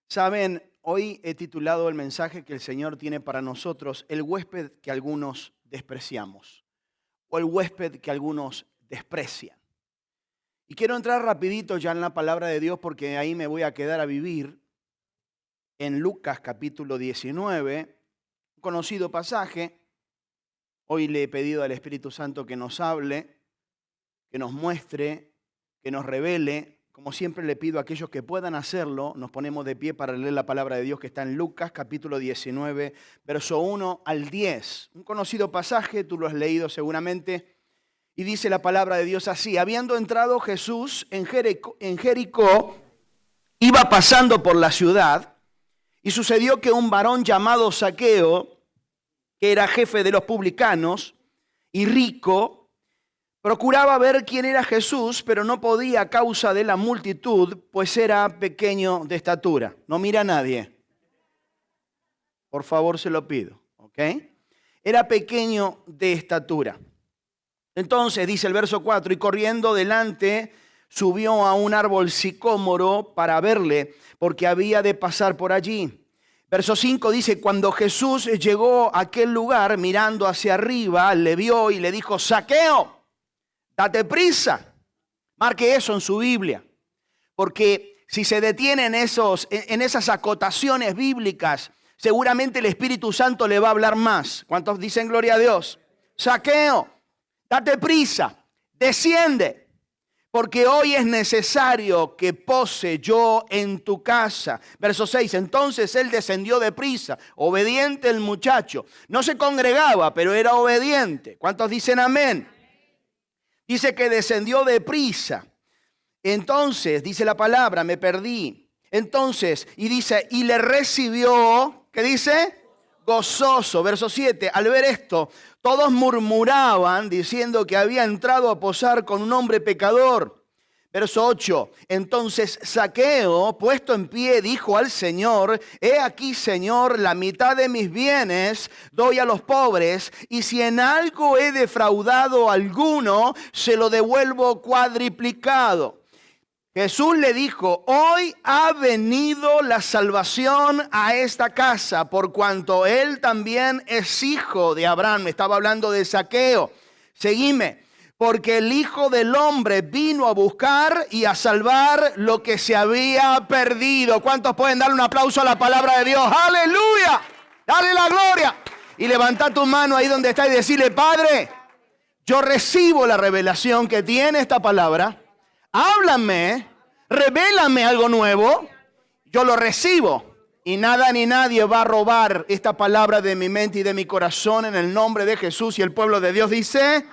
Saben, hoy he titulado el mensaje que el Señor tiene para nosotros, el huésped que algunos despreciamos o el huésped que algunos desprecian. Y quiero entrar rapidito ya en la palabra de Dios porque ahí me voy a quedar a vivir en Lucas capítulo 19, un conocido pasaje. Hoy le he pedido al Espíritu Santo que nos hable, que nos muestre, que nos revele. Como siempre le pido a aquellos que puedan hacerlo, nos ponemos de pie para leer la palabra de Dios que está en Lucas capítulo 19, verso 1 al 10. Un conocido pasaje, tú lo has leído seguramente, y dice la palabra de Dios así: habiendo entrado Jesús en Jericó, iba pasando por la ciudad, y sucedió que un varón llamado Zaqueo, que era jefe de los publicanos y rico, procuraba ver quién era Jesús, pero no podía a causa de la multitud, pues era pequeño de estatura. No mira a nadie. Por favor, se lo pido. ¿Ok? Era pequeño de estatura. Entonces, dice el verso 4, y corriendo delante, subió a un árbol sicómoro para verle, porque había de pasar por allí. Verso 5 dice, cuando Jesús llegó a aquel lugar, mirando hacia arriba, le vio y le dijo, Zaqueo, date prisa. Marque eso en su Biblia, porque si se detiene en esas acotaciones bíblicas, seguramente el Espíritu Santo le va a hablar más. ¿Cuántos dicen gloria a Dios? Zaqueo, date prisa, desciende, porque hoy es necesario que pose yo en tu casa. Verso 6, entonces él descendió de prisa, obediente el muchacho. No se congregaba, pero era obediente. ¿Cuántos dicen amén? Dice que descendió de prisa. Entonces, dice la palabra, me perdí. Entonces, y dice, y le recibió, ¿qué dice? Gozoso. Verso 7, al ver esto, todos murmuraban diciendo que había entrado a posar con un hombre pecador. Verso 8, entonces Zaqueo, puesto en pie, dijo al Señor, he aquí, Señor, la mitad de mis bienes doy a los pobres, y si en algo he defraudado a alguno, se lo devuelvo cuadriplicado. Jesús le dijo, hoy ha venido la salvación a esta casa, por cuanto él también es hijo de Abraham. Me estaba hablando de Zaqueo. Seguime. Porque el Hijo del Hombre vino a buscar y a salvar lo que se había perdido. ¿Cuántos pueden darle un aplauso a la palabra de Dios? ¡Aleluya! ¡Dale la gloria! Y levanta tu mano ahí donde está y decirle, Padre, yo recibo la revelación que tiene esta palabra. Háblame, revélame algo nuevo. Yo lo recibo. Y nada ni nadie va a robar esta palabra de mi mente y de mi corazón en el nombre de Jesús. Y el pueblo de Dios dice...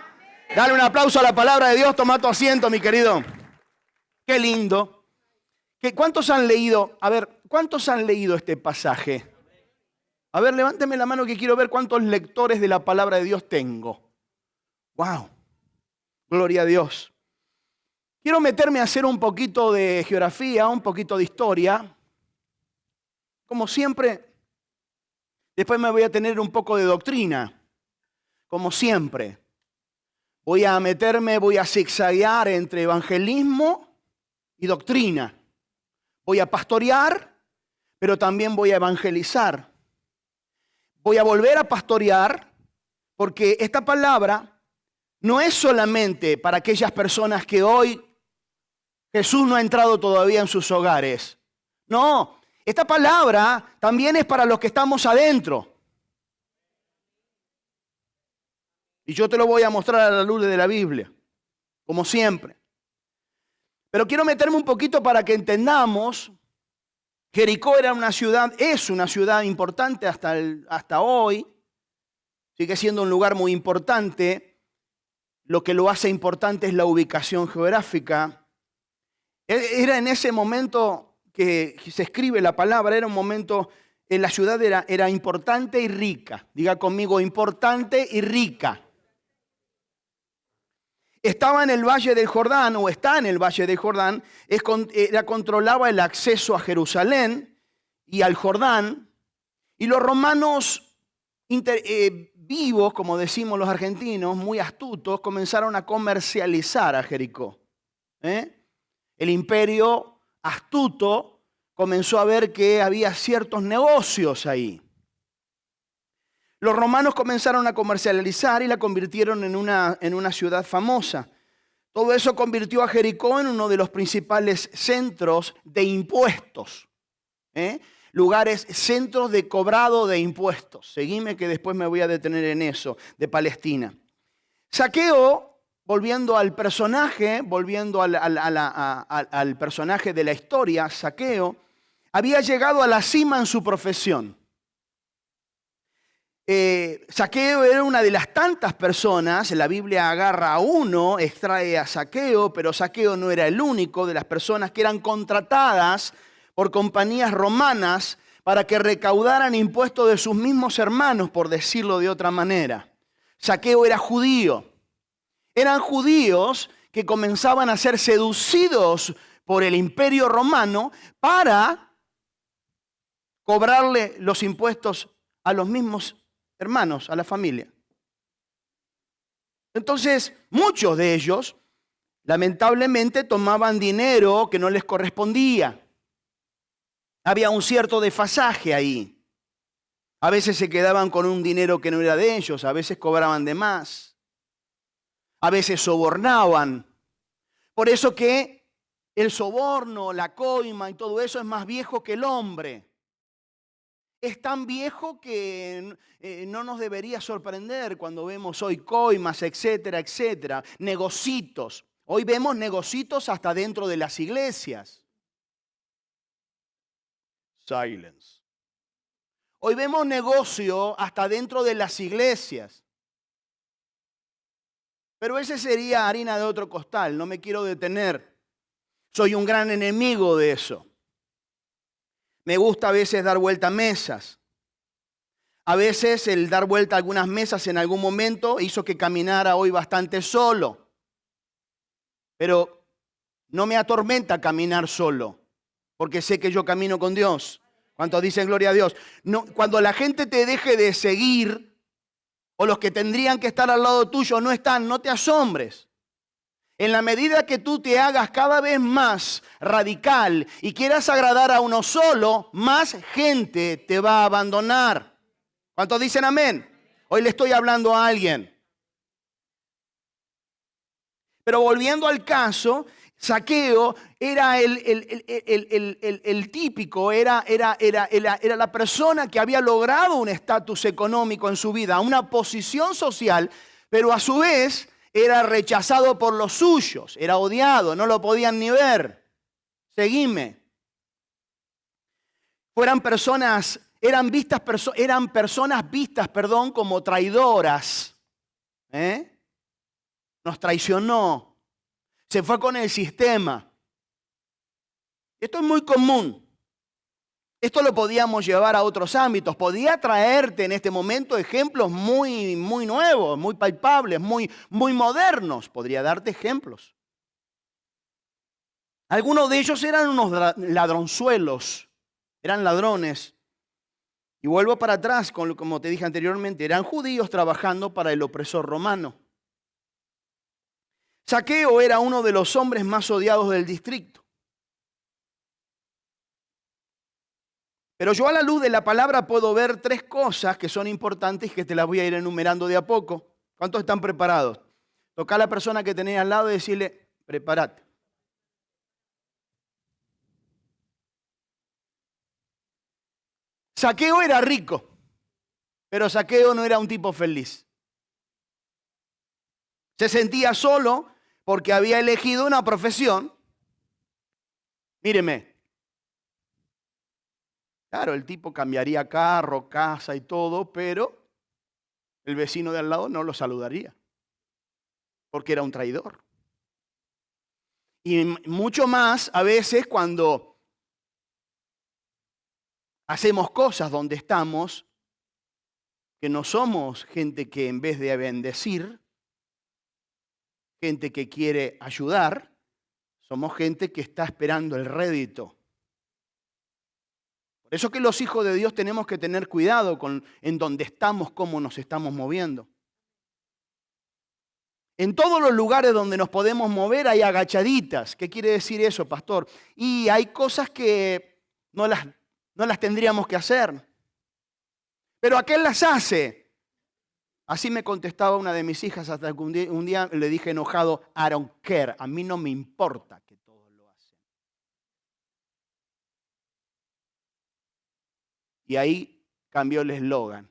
Dale un aplauso a la palabra de Dios, toma tu asiento, mi querido. Qué lindo. ¿Cuántos han leído? A ver, ¿cuántos han leído este pasaje? A ver, levánteme la mano que quiero ver cuántos lectores de la palabra de Dios tengo. ¡Wow! Gloria a Dios. Quiero meterme a hacer un poquito de geografía, un poquito de historia. Como siempre, después me voy a tener un poco de doctrina. Como siempre. Voy a zigzaguear entre evangelismo y doctrina. Voy a pastorear, pero también voy a evangelizar. Voy a volver a pastorear, porque esta palabra no es solamente para aquellas personas que hoy Jesús no ha entrado todavía en sus hogares. No, esta palabra también es para los que estamos adentro. Y yo te lo voy a mostrar a la luz de la Biblia, como siempre. Pero quiero meterme un poquito para que entendamos. Jericó era una ciudad, es una ciudad importante hasta hoy. Sigue siendo un lugar muy importante. Lo que lo hace importante es la ubicación geográfica. Era en ese momento que se escribe la palabra, era un momento, la ciudad era importante y rica. Diga conmigo, importante y rica. Estaba en el Valle del Jordán, o está en el Valle del Jordán, controlaba el acceso a Jerusalén y al Jordán, y los romanos vivos, como decimos los argentinos, muy astutos, comenzaron a comercializar a Jericó. El imperio astuto comenzó a ver que había ciertos negocios ahí. Los romanos comenzaron a comercializar y la convirtieron en una ciudad famosa. Todo eso convirtió a Jericó en uno de los principales centros de impuestos. Lugares, centros de cobrado de impuestos. Seguime que después me voy a detener en eso, de Palestina. Zaqueo, volviendo al personaje, al personaje de la historia, Zaqueo, había llegado a la cima en su profesión. Zaqueo era una de las tantas personas, la Biblia agarra a uno, extrae a Zaqueo, pero Zaqueo no era el único de las personas que eran contratadas por compañías romanas para que recaudaran impuestos de sus mismos hermanos, por decirlo de otra manera. Zaqueo era judío. Eran judíos que comenzaban a ser seducidos por el imperio romano para cobrarle los impuestos a los mismos hermanos, a la familia. Entonces, muchos de ellos, lamentablemente, tomaban dinero que no les correspondía. Había un cierto desfasaje ahí. A veces se quedaban con un dinero que no era de ellos, a veces cobraban de más, a veces sobornaban. Por eso que el soborno, la coima y todo eso es más viejo que el hombre. Es tan viejo que no nos debería sorprender cuando vemos hoy coimas, etcétera, etcétera, negocitos. Hoy vemos negocitos hasta dentro de las iglesias. Silence. Hoy vemos negocio hasta dentro de las iglesias. Pero ese sería harina de otro costal, no me quiero detener. Soy un gran enemigo de eso. Me gusta a veces dar vuelta a mesas. A veces el dar vuelta a algunas mesas en algún momento hizo que caminara hoy bastante solo. Pero no me atormenta caminar solo, porque sé que yo camino con Dios. ¿Cuántos dicen gloria a Dios? No, cuando la gente te deje de seguir, o los que tendrían que estar al lado tuyo no están, no te asombres. En la medida que tú te hagas cada vez más radical y quieras agradar a uno solo, más gente te va a abandonar. ¿Cuántos dicen amén? Hoy le estoy hablando a alguien. Pero volviendo al caso, Zaqueo era el típico, era la persona que había logrado un estatus económico en su vida, una posición social, pero a su vez era rechazado por los suyos, era odiado, no lo podían ni ver. Seguime. Eran personas vistas como traidoras. Nos traicionó. Se fue con el sistema. Esto es muy común. Esto lo podíamos llevar a otros ámbitos. Podía traerte en este momento ejemplos muy, muy nuevos, muy palpables, muy modernos. Podría darte ejemplos. Algunos de ellos eran unos ladronzuelos, eran ladrones. Y vuelvo para atrás, como te dije anteriormente, eran judíos trabajando para el opresor romano. Zaqueo era uno de los hombres más odiados del distrito. Pero yo a la luz de la palabra puedo ver tres cosas que son importantes y que te las voy a ir enumerando de a poco. ¿Cuántos están preparados? Toca a la persona que tenés al lado y decirle, prepárate. Zaqueo era rico, pero Zaqueo no era un tipo feliz. Se sentía solo porque había elegido una profesión. Míreme. Claro, el tipo cambiaría carro, casa y todo, pero el vecino de al lado no lo saludaría, porque era un traidor. Y mucho más a veces cuando hacemos cosas donde estamos, que no somos gente que en vez de bendecir, gente que quiere ayudar, somos gente que está esperando el rédito. Por eso que los hijos de Dios tenemos que tener cuidado en donde estamos, cómo nos estamos moviendo. En todos los lugares donde nos podemos mover hay agachaditas. ¿Qué quiere decir eso, pastor? Y hay cosas que no las tendríamos que hacer. Pero aquel las hace. Así me contestaba una de mis hijas hasta que un día le dije enojado, I don't care, a mí no me importa que todos lo hacen. Y ahí cambió el eslogan.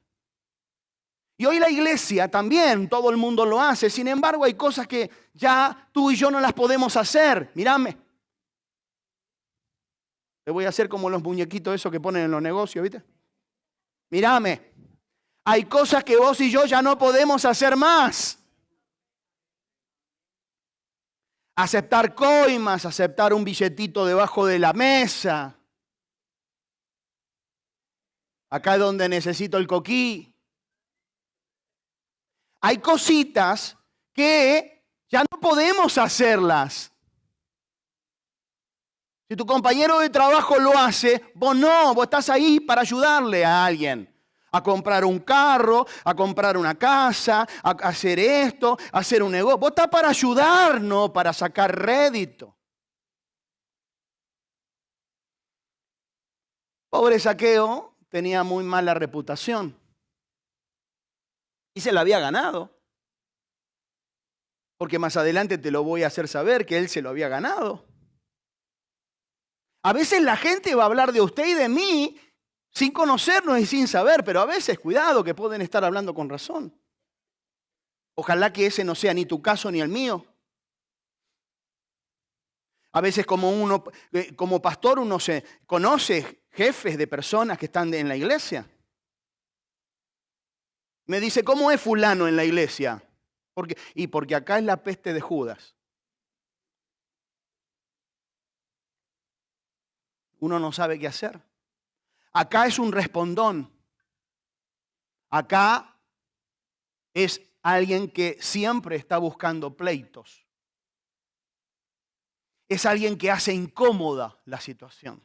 Y hoy la iglesia también, todo el mundo lo hace. Sin embargo, hay cosas que ya tú y yo no las podemos hacer. Mírame. Te voy a hacer como los muñequitos esos que ponen en los negocios, ¿viste? Mírame. Hay cosas que vos y yo ya no podemos hacer más. Aceptar coimas, aceptar un billetito debajo de la mesa. Acá es donde necesito el coquí. Hay cositas que ya no podemos hacerlas. Si tu compañero de trabajo lo hace, vos no, vos estás ahí para ayudarle a alguien. A comprar un carro, a comprar una casa, a hacer esto, a hacer un negocio. Vos estás para ayudar, no para sacar rédito. Pobre Zaqueo tenía muy mala reputación. Y se la había ganado. Porque más adelante te lo voy a hacer saber que él se lo había ganado. A veces la gente va a hablar de usted y de mí sin conocernos y sin saber, pero a veces, cuidado, que pueden estar hablando con razón. Ojalá que ese no sea ni tu caso ni el mío. A veces como pastor uno se conoce jefes de personas que están en la iglesia. Me dice, ¿cómo es fulano en la iglesia? Porque acá es la peste de Judas. Uno no sabe qué hacer. Acá es un respondón. Acá es alguien que siempre está buscando pleitos. Es alguien que hace incómoda la situación.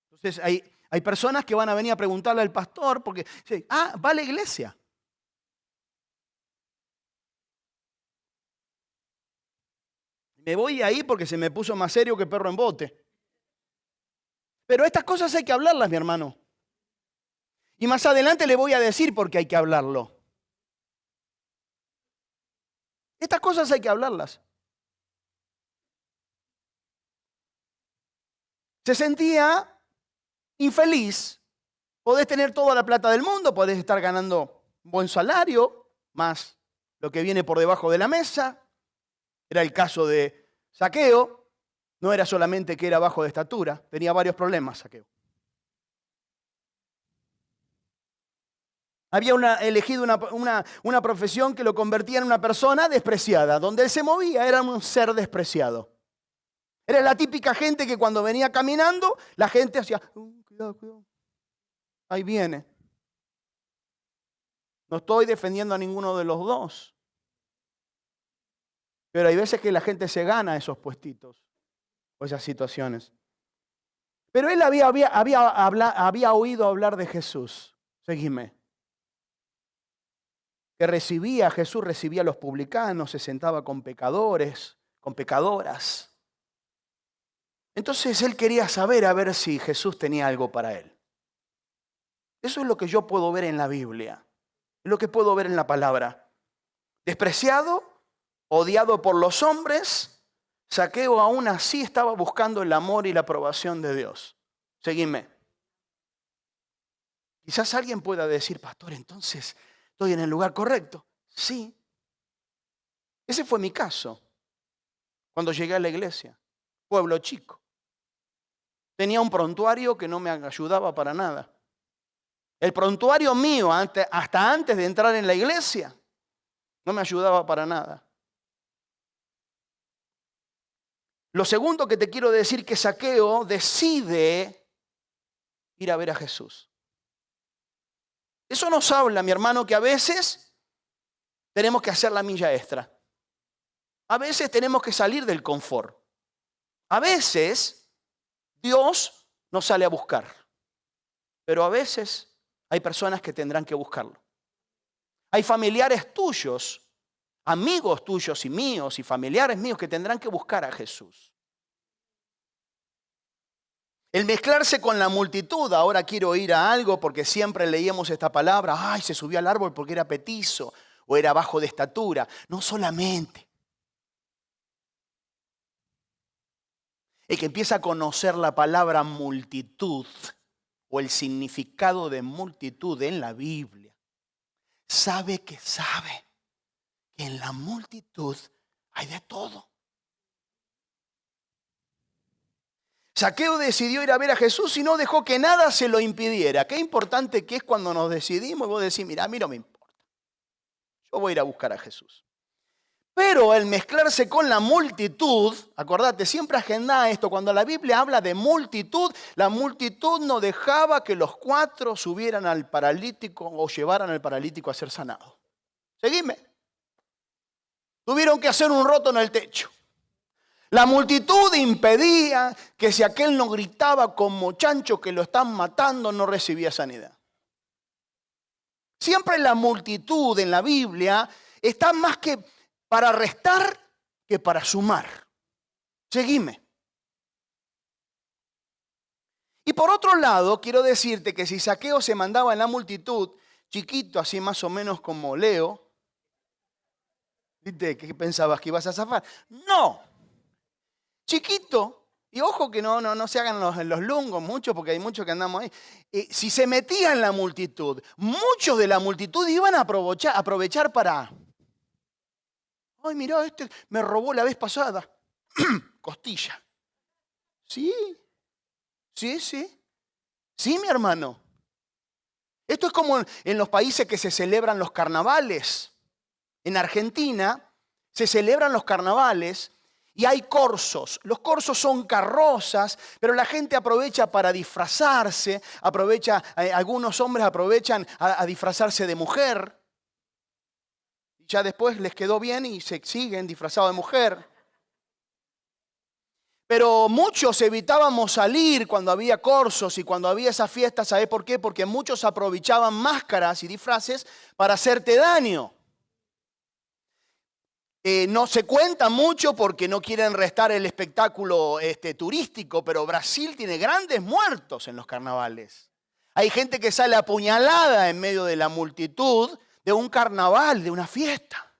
Entonces hay personas que van a venir a preguntarle al pastor porque, va a la iglesia. Me voy ahí porque se me puso más serio que perro en bote. Pero estas cosas hay que hablarlas, mi hermano. Y más adelante le voy a decir por qué hay que hablarlo. Estas cosas hay que hablarlas. Se sentía infeliz. Podés tener toda la plata del mundo, podés estar ganando un buen salario, más lo que viene por debajo de la mesa. Era el caso de Zaqueo. No era solamente que era bajo de estatura, tenía varios problemas, Zaqueo. Había elegido una profesión que lo convertía en una persona despreciada. Donde él se movía era un ser despreciado. Era la típica gente que cuando venía caminando, la gente hacía, cuidado, cuidado. Ahí viene. No estoy defendiendo a ninguno de los dos. Pero hay veces que la gente se gana esos puestitos o esas situaciones. Pero él había oído hablar de Jesús. Seguime. Que Jesús recibía a los publicanos, se sentaba con pecadores, con pecadoras. Entonces él quería saber a ver si Jesús tenía algo para él. Eso es lo que yo puedo ver en la Biblia. Es lo que puedo ver en la palabra. Despreciado, odiado por los hombres, Zaqueo aún así estaba buscando el amor y la aprobación de Dios. Seguime. Quizás alguien pueda decir, pastor, entonces estoy en el lugar correcto. Sí. Ese fue mi caso. Cuando llegué a la iglesia, pueblo chico. Tenía un prontuario que no me ayudaba para nada. El prontuario mío, hasta antes de entrar en la iglesia, no me ayudaba para nada. Lo segundo que te quiero decir que Zaqueo decide ir a ver a Jesús. Eso nos habla, mi hermano, que a veces tenemos que hacer la milla extra. A veces tenemos que salir del confort. A veces Dios nos sale a buscar. Pero a veces hay personas que tendrán que buscarlo. Hay familiares tuyos, amigos tuyos y míos y familiares míos que tendrán que buscar a Jesús. El mezclarse con la multitud, ahora quiero ir a algo porque siempre leíamos esta palabra, ay, se subió al árbol porque era petizo o era bajo de estatura. No solamente. El que empieza a conocer la palabra multitud o el significado de multitud en la Biblia, sabe que en la multitud hay de todo. Zaqueo decidió ir a ver a Jesús y no dejó que nada se lo impidiera. Qué importante que es cuando nos decidimos y vos decís, mira, a mí no me importa. Yo voy a ir a buscar a Jesús. Pero el mezclarse con la multitud, acordate, siempre agendá esto, cuando la Biblia habla de multitud, la multitud no dejaba que los 4 subieran al paralítico o llevaran al paralítico a ser sanado. Seguime. Tuvieron que hacer un roto en el techo. La multitud impedía que si aquel no gritaba como chancho que lo están matando, no recibía sanidad. Siempre la multitud en la Biblia está más que para restar que para sumar. Seguime. Y por otro lado, quiero decirte que si Zaqueo se mandaba en la multitud, chiquito, así más o menos como Leo, ¿viste? ¿Qué pensabas que ibas a zafar? No. Chiquito, y ojo que no se hagan los lungos mucho, porque hay muchos que andamos ahí. Si se metía en la multitud, muchos de la multitud iban a aprovechar para... Ay, mirá, este me robó la vez pasada. Costilla. Sí, mi hermano. Esto es como en los países que se celebran los carnavales. En Argentina se celebran los carnavales y hay corzos. Los corzos son carrozas, pero la gente aprovecha para disfrazarse. Algunos hombres aprovechan a disfrazarse de mujer. Ya después les quedó bien y se siguen disfrazados de mujer. Pero muchos evitábamos salir cuando había corzos y cuando había esas fiestas. ¿Sabés por qué? Porque muchos aprovechaban máscaras y disfraces para hacerte daño. No se cuenta mucho porque no quieren restar el espectáculo turístico, pero Brasil tiene grandes muertos en los carnavales. Hay gente que sale apuñalada en medio de la multitud de un carnaval, de una fiesta.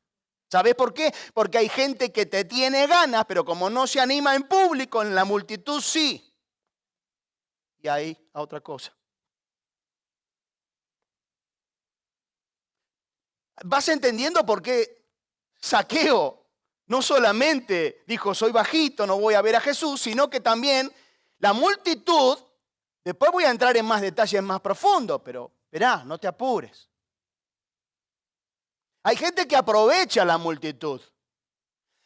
¿Sabés por qué? Porque hay gente que te tiene ganas, pero como no se anima en público, en la multitud sí. Y ahí a otra cosa. ¿Vas entendiendo por qué Zaqueo no solamente dijo soy bajito, no voy a ver a Jesús, sino que también la multitud, después voy a entrar en más detalles más profundos, pero esperá, no te apures. Hay gente que aprovecha la multitud.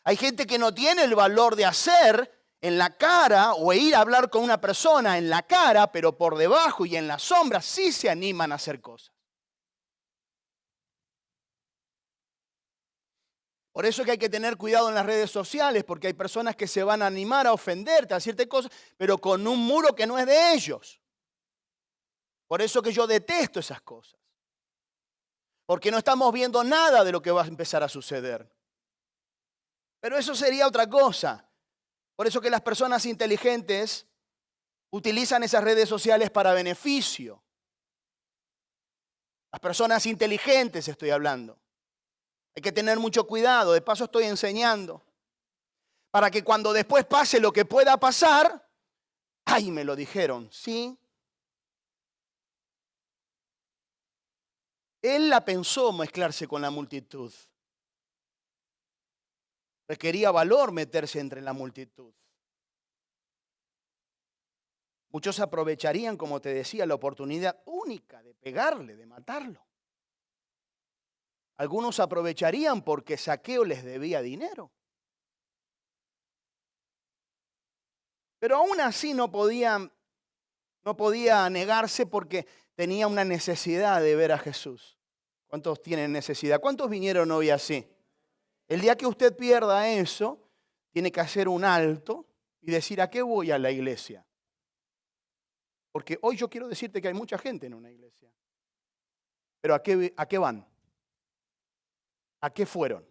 Hay gente que no tiene el valor de hacer en la cara o ir a hablar con una persona en la cara, pero por debajo y en la sombra sí se animan a hacer cosas. Por eso es que hay que tener cuidado en las redes sociales, porque hay personas que se van a animar a ofenderte, a decirte cosas, pero con un muro que no es de ellos. Por eso que yo detesto esas cosas. Porque no estamos viendo nada de lo que va a empezar a suceder. Pero eso sería otra cosa. Por eso que las personas inteligentes utilizan esas redes sociales para beneficio. Las personas inteligentes estoy hablando. Hay que tener mucho cuidado. De paso estoy enseñando. Para que cuando después pase lo que pueda pasar, ¡ay, me lo dijeron! ¿Sí? Él la pensó mezclarse con la multitud. Requería valor meterse entre la multitud. Muchos aprovecharían, como te decía, la oportunidad única de pegarle, de matarlo. Algunos aprovecharían porque Zaqueo les debía dinero. Pero aún así no podía negarse porque tenía una necesidad de ver a Jesús. ¿Cuántos tienen necesidad? ¿Cuántos vinieron hoy así? El día que usted pierda eso, tiene que hacer un alto y decir, ¿a qué voy a la iglesia? Porque hoy yo quiero decirte que hay mucha gente en una iglesia. Pero ¿a qué van? ¿A qué fueron?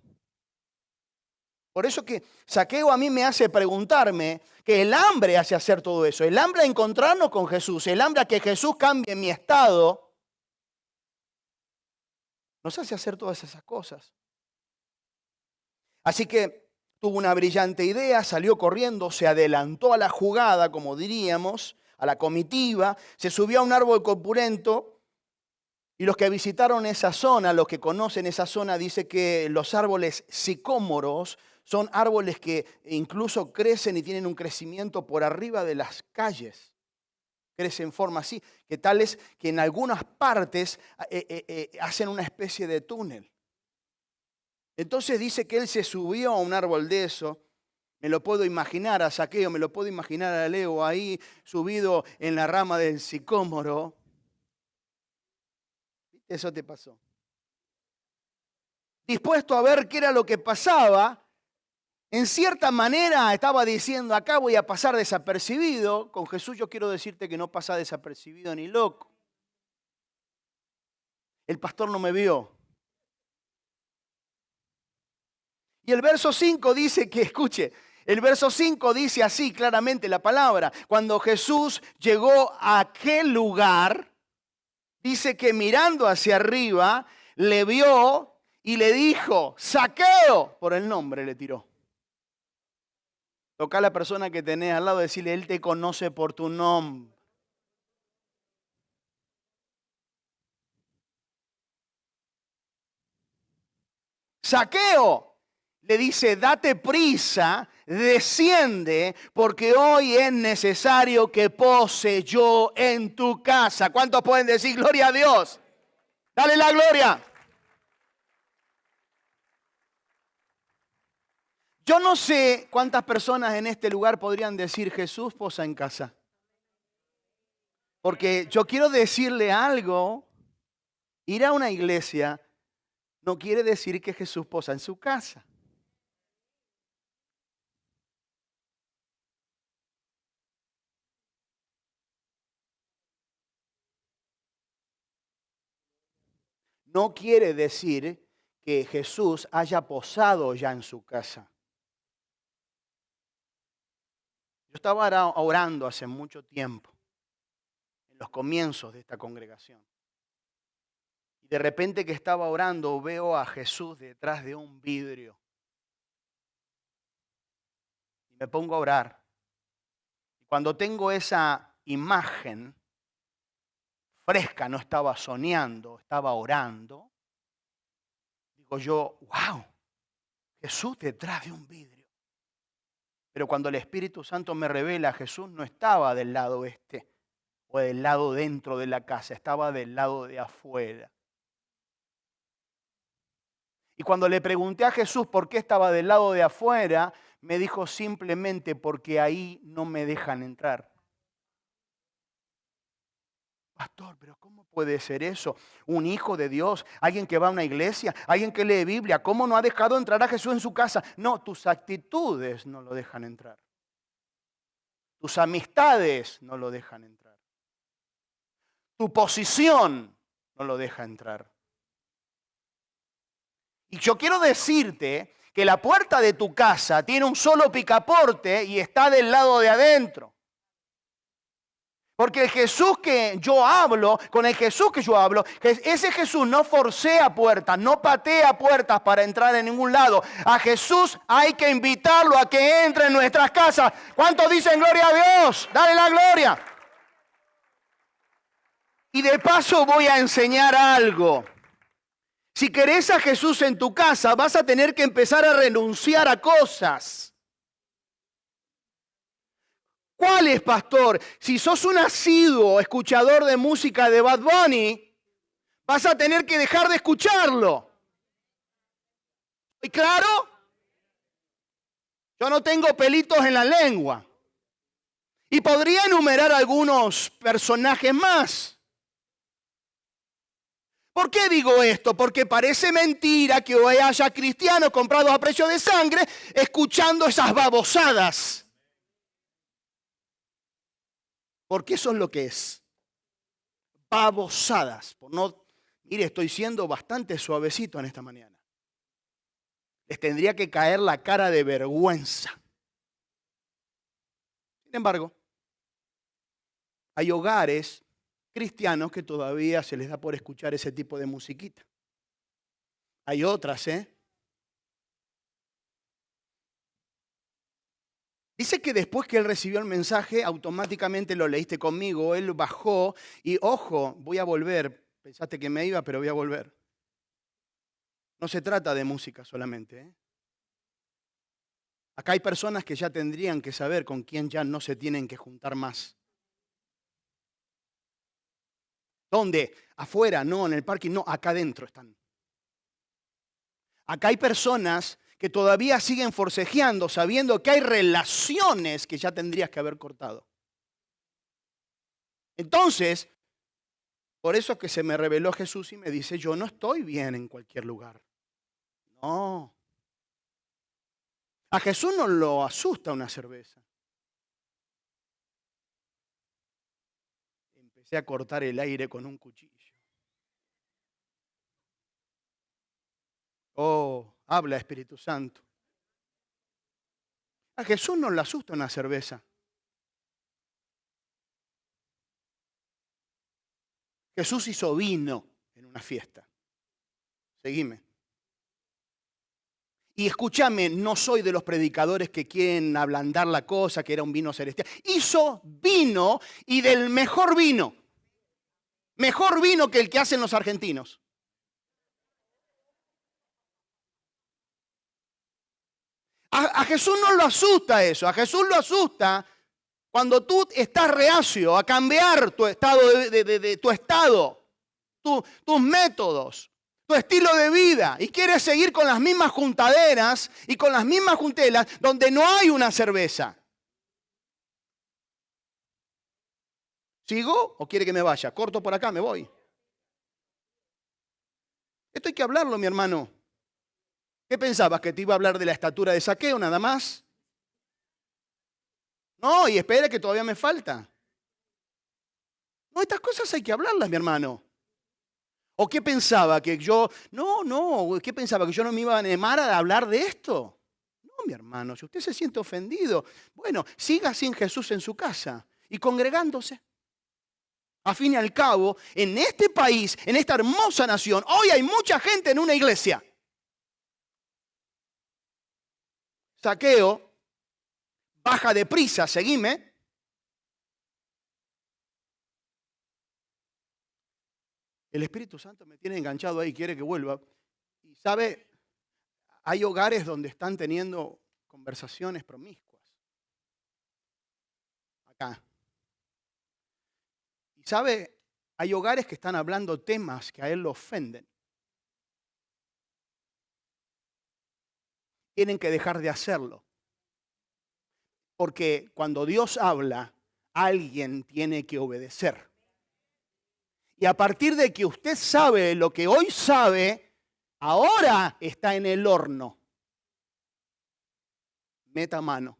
Por eso que Zaqueo a mí me hace preguntarme que el hambre hace hacer todo eso. El hambre a encontrarnos con Jesús, el hambre a que Jesús cambie mi estado, nos hace hacer todas esas cosas. Así que tuvo una brillante idea, salió corriendo, se adelantó a la jugada, como diríamos, a la comitiva, se subió a un árbol corpulento. Y los que visitaron esa zona, los que conocen esa zona, dice que los árboles sicómoros son árboles que incluso crecen y tienen un crecimiento por arriba de las calles. Crecen en forma así, que tales que en algunas partes hacen una especie de túnel. Entonces dice que él se subió a un árbol de eso. Me lo puedo imaginar a Zaqueo, me lo puedo imaginar a Leo ahí subido en la rama del sicómoro. Eso te pasó. Dispuesto a ver qué era lo que pasaba, en cierta manera estaba diciendo, acá voy a pasar desapercibido. Con Jesús yo quiero decirte que no pasa desapercibido ni loco. El pastor no me vio. Y el verso 5 dice que, escuche, el verso 5 dice así claramente la palabra. Cuando Jesús llegó a aquel lugar, dice que mirando hacia arriba, le vio y le dijo, Zaqueo, por el nombre le tiró. Toca a la persona que tenés al lado y decirle, él te conoce por tu nombre. Zaqueo, le dice, date prisa, desciende, porque hoy es necesario que pose yo en tu casa. ¿Cuántos pueden decir gloria a Dios? Dale la gloria. Yo no sé cuántas personas en este lugar podrían decir Jesús posa en casa. Porque yo quiero decirle algo, ir a una iglesia no quiere decir que Jesús posa en su casa. No quiere decir que Jesús haya posado ya en su casa. Yo estaba orando hace mucho tiempo, en los comienzos de esta congregación. Y de repente que estaba orando, veo a Jesús detrás de un vidrio. Y me pongo a orar. Y cuando tengo esa imagen fresca, no estaba soñando, estaba orando, digo yo, wow, Jesús detrás de un vidrio. Pero cuando el Espíritu Santo me revela, Jesús no estaba del lado este o del lado dentro de la casa, estaba del lado de afuera. Y cuando le pregunté a Jesús por qué estaba del lado de afuera, me dijo simplemente porque ahí no me dejan entrar. Pastor, pero ¿cómo puede ser eso? Un hijo de Dios, alguien que va a una iglesia, alguien que lee Biblia, ¿cómo no ha dejado entrar a Jesús en su casa? No, tus actitudes no lo dejan entrar. Tus amistades no lo dejan entrar. Tu posición no lo deja entrar. Y yo quiero decirte que la puerta de tu casa tiene un solo picaporte y está del lado de adentro. Porque el Jesús que yo hablo, con el Jesús que yo hablo, ese Jesús no forcea puertas, no patea puertas para entrar en ningún lado. A Jesús hay que invitarlo a que entre en nuestras casas. ¿Cuántos dicen gloria a Dios? Dale la gloria. Y de paso voy a enseñar algo. Si querés a Jesús en tu casa, vas a tener que empezar a renunciar a cosas. ¿Cuál es, pastor? Si sos un asiduo escuchador de música de Bad Bunny, vas a tener que dejar de escucharlo. ¿Y claro? Yo no tengo pelitos en la lengua. Y podría enumerar algunos personajes más. ¿Por qué digo esto? Porque parece mentira que hoy haya cristianos comprados a precio de sangre escuchando esas babosadas. Porque eso es lo que es. Babosadas. Mire, estoy siendo bastante suavecito en esta mañana. Les tendría que caer la cara de vergüenza. Sin embargo, hay hogares cristianos que todavía se les da por escuchar ese tipo de musiquita. Hay otras, Dice que después que él recibió el mensaje, automáticamente lo leíste conmigo, él bajó y, ojo, voy a volver. Pensaste que me iba, pero voy a volver. No se trata de música solamente, Acá hay personas que ya tendrían que saber con quién ya no se tienen que juntar más. ¿Dónde? Afuera, no, en el parking, no, acá adentro están. Acá hay personas que todavía siguen forcejeando, sabiendo que hay relaciones que ya tendrías que haber cortado. Entonces, por eso es que se me reveló Jesús y me dice, yo no estoy bien en cualquier lugar. No. A Jesús no lo asusta una cerveza. Empecé a cortar el aire con un cuchillo. Oh, habla Espíritu Santo. A Jesús no le asusta una cerveza. Jesús hizo vino en una fiesta. Seguime. Y escúchame, no soy de los predicadores que quieren ablandar la cosa, que era un vino celestial. Hizo vino y del mejor vino. Mejor vino que el que hacen los argentinos. A Jesús no lo asusta eso. A Jesús lo asusta cuando tú estás reacio a cambiar tu estado, tus métodos, tu estilo de vida y quieres seguir con las mismas juntaderas y con las mismas juntelas donde no hay una cerveza. ¿Sigo o quiere que me vaya? Corto por acá, me voy. Esto hay que hablarlo, mi hermano. ¿Qué pensabas? ¿Que te iba a hablar de la estatura de Zaqueo nada más? No, y espera que todavía me falta. No, estas cosas hay que hablarlas, mi hermano. ¿O qué pensaba? ¿Que yo, qué pensaba? ¿Que yo no me iba a animar a hablar de esto? No, mi hermano, si usted se siente ofendido, bueno, siga sin Jesús en su casa y congregándose. A fin y al cabo, en este país, en esta hermosa nación, hoy hay mucha gente en una iglesia. Zaqueo baja deprisa, seguime. El Espíritu Santo me tiene enganchado ahí, quiere que vuelva. Y sabe, hay hogares donde están teniendo conversaciones promiscuas. Acá. Y sabe, hay hogares que están hablando temas que a él lo ofenden. Tienen que dejar de hacerlo. Porque cuando Dios habla, alguien tiene que obedecer. Y a partir de que usted sabe lo que hoy sabe, ahora está en el horno. Meta mano.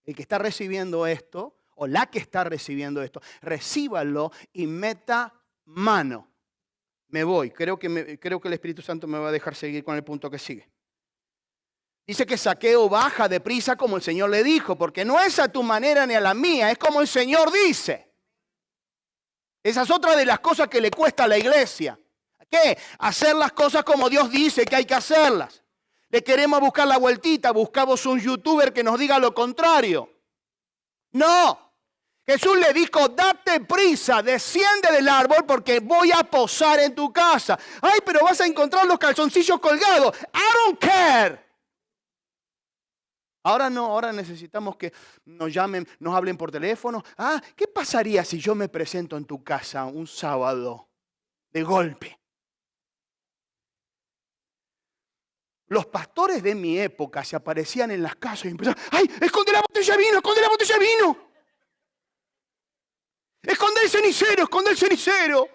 El que está recibiendo esto, o la que está recibiendo esto, recíbalo y meta mano. Me voy. Creo que el Espíritu Santo me va a dejar seguir con el punto que sigue. Dice que Zaqueo baja deprisa como el Señor le dijo, porque no es a tu manera ni a la mía, es como el Señor dice. Esa es otra de las cosas que le cuesta a la iglesia. ¿Qué? Hacer las cosas como Dios dice que hay que hacerlas. Le queremos buscar la vueltita, buscamos un youtuber que nos diga lo contrario. No. Jesús le dijo, date prisa, desciende del árbol porque voy a posar en tu casa. Ay, pero vas a encontrar los calzoncillos colgados. I don't care. Ahora no, ahora necesitamos que nos llamen, nos hablen por teléfono. Ah, ¿qué pasaría si yo me presento en tu casa un sábado de golpe? Los pastores de mi época se aparecían en las casas y empezaban, ¡ay, esconde la botella de vino, esconde la botella de vino! ¡Esconde el cenicero, esconde el cenicero!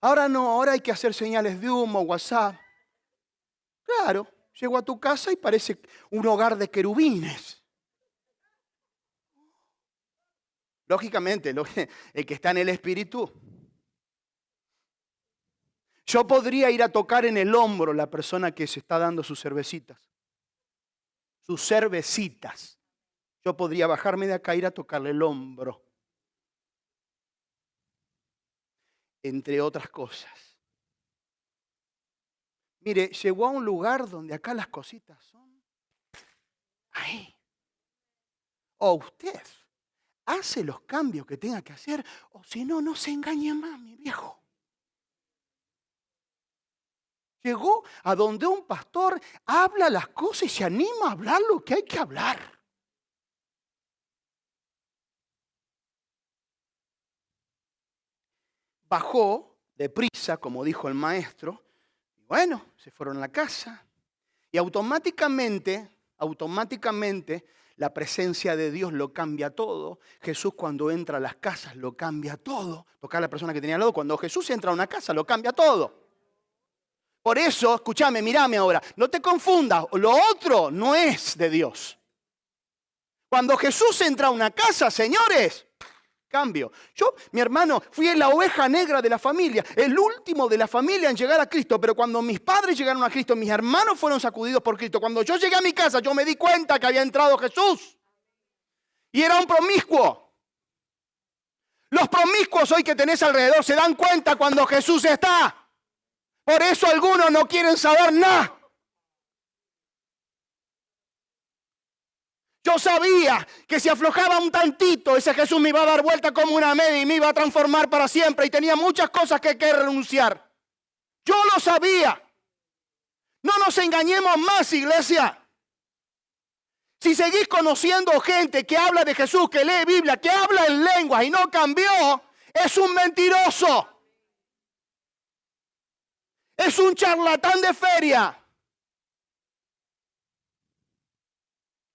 Ahora no, ahora hay que hacer señales de humo, WhatsApp. Claro. Llego a tu casa y parece un hogar de querubines. Lógicamente, el que está en el Espíritu Yo podría ir a tocar en el hombro a la persona que se está dando sus cervecitas. Sus cervecitas. Yo podría bajarme de acá e ir a tocarle el hombro. Entre otras cosas. Mire, llegó a un lugar donde acá las cositas son ahí. O usted hace los cambios que tenga que hacer, o si no, no se engañe más, mi viejo. Llegó a donde un pastor habla las cosas y se anima a hablar lo que hay que hablar. Bajó deprisa, como dijo el maestro, y bueno, se fueron a la casa. Y automáticamente, la presencia de Dios lo cambia todo. Jesús cuando entra a las casas lo cambia todo. Tocar a la persona que tenía al lado, cuando Jesús entra a una casa lo cambia todo. Por eso, escúchame, mírame ahora, no te confundas, lo otro no es de Dios. Cuando Jesús entra a una casa, señores, cambio. Yo, mi hermano, fui la oveja negra de la familia, el último de la familia en llegar a Cristo, pero cuando mis padres llegaron a Cristo, mis hermanos fueron sacudidos por Cristo. Cuando yo llegué a mi casa, yo me di cuenta que había entrado Jesús. Y era un promiscuo. Los promiscuos hoy que tenés alrededor se dan cuenta cuando Jesús está. Por eso algunos no quieren saber nada. Yo sabía que si aflojaba un tantito, ese Jesús me iba a dar vuelta como una media y me iba a transformar para siempre. Y tenía muchas cosas que renunciar. Yo lo sabía. No nos engañemos más, iglesia. Si seguís conociendo gente que habla de Jesús, que lee Biblia, que habla en lenguas y no cambió, es un mentiroso. Es un charlatán de feria.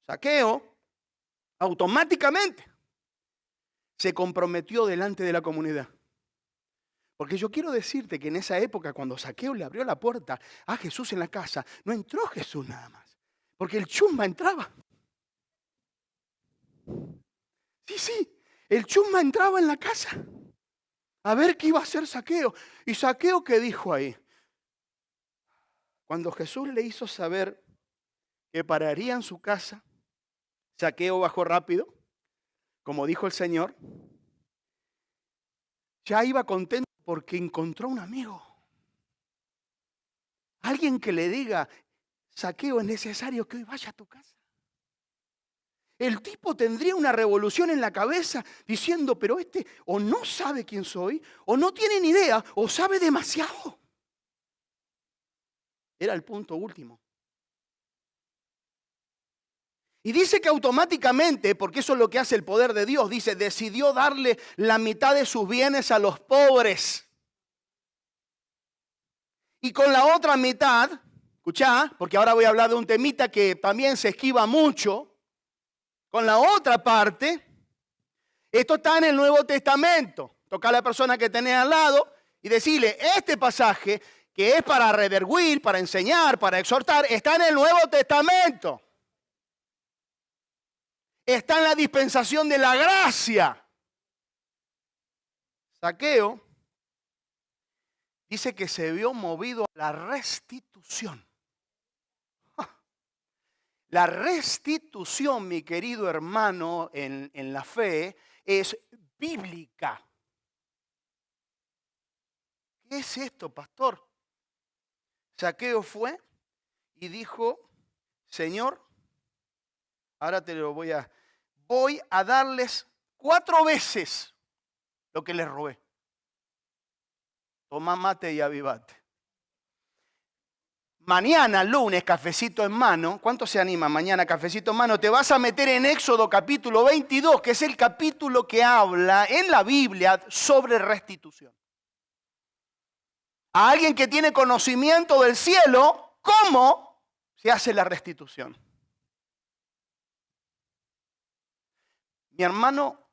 Zaqueo automáticamente se comprometió delante de la comunidad. Porque yo quiero decirte que en esa época, cuando Zaqueo le abrió la puerta a Jesús en la casa, no entró Jesús nada más. Porque el chusma entraba. Sí, el chusma entraba en la casa. A ver qué iba a hacer Zaqueo. ¿Y Zaqueo qué dijo ahí? Cuando Jesús le hizo saber que pararía en su casa, Zaqueo bajó rápido, como dijo el Señor. Ya iba contento porque encontró un amigo. Alguien que le diga, Zaqueo, es necesario que hoy vaya a tu casa. El tipo tendría una revolución en la cabeza diciendo, pero este o no sabe quién soy, o no tiene ni idea, o sabe demasiado. Era el punto último. Y dice que automáticamente, porque eso es lo que hace el poder de Dios, dice, decidió darle la mitad de sus bienes a los pobres. Y con la otra mitad, escuchá, porque ahora voy a hablar de un temita que también se esquiva mucho, con la otra parte, esto está en el Nuevo Testamento. Toca a la persona que tenés al lado y decirle, este pasaje que es para redarguir, para enseñar, para exhortar, está en el Nuevo Testamento. Está en la dispensación de la gracia. Zaqueo dice que se vio movido a la restitución. La restitución, mi querido hermano, en la fe, es bíblica. ¿Qué es esto, pastor? Zaqueo fue y dijo, Señor, ahora te lo voy a darles 4 veces lo que les robé. Toma mate y avivate. Mañana, lunes, cafecito en mano. ¿Cuánto se anima mañana, cafecito en mano? Te vas a meter en Éxodo capítulo 22, que es el capítulo que habla en la Biblia sobre restitución. A alguien que tiene conocimiento del cielo, ¿cómo se hace la restitución? Mi hermano,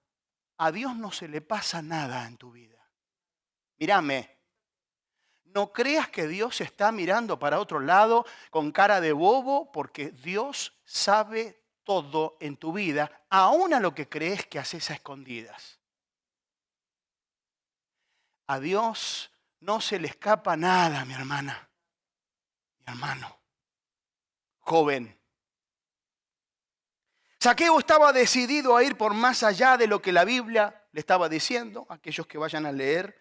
a Dios no se le pasa nada en tu vida. Mírame. No creas que Dios está mirando para otro lado con cara de bobo, porque Dios sabe todo en tu vida, aún a lo que crees que haces a escondidas. A Dios no se le escapa nada, mi hermana, mi hermano, joven. Zaqueo estaba decidido a ir por más allá de lo que la Biblia le estaba diciendo. Aquellos que vayan a leer,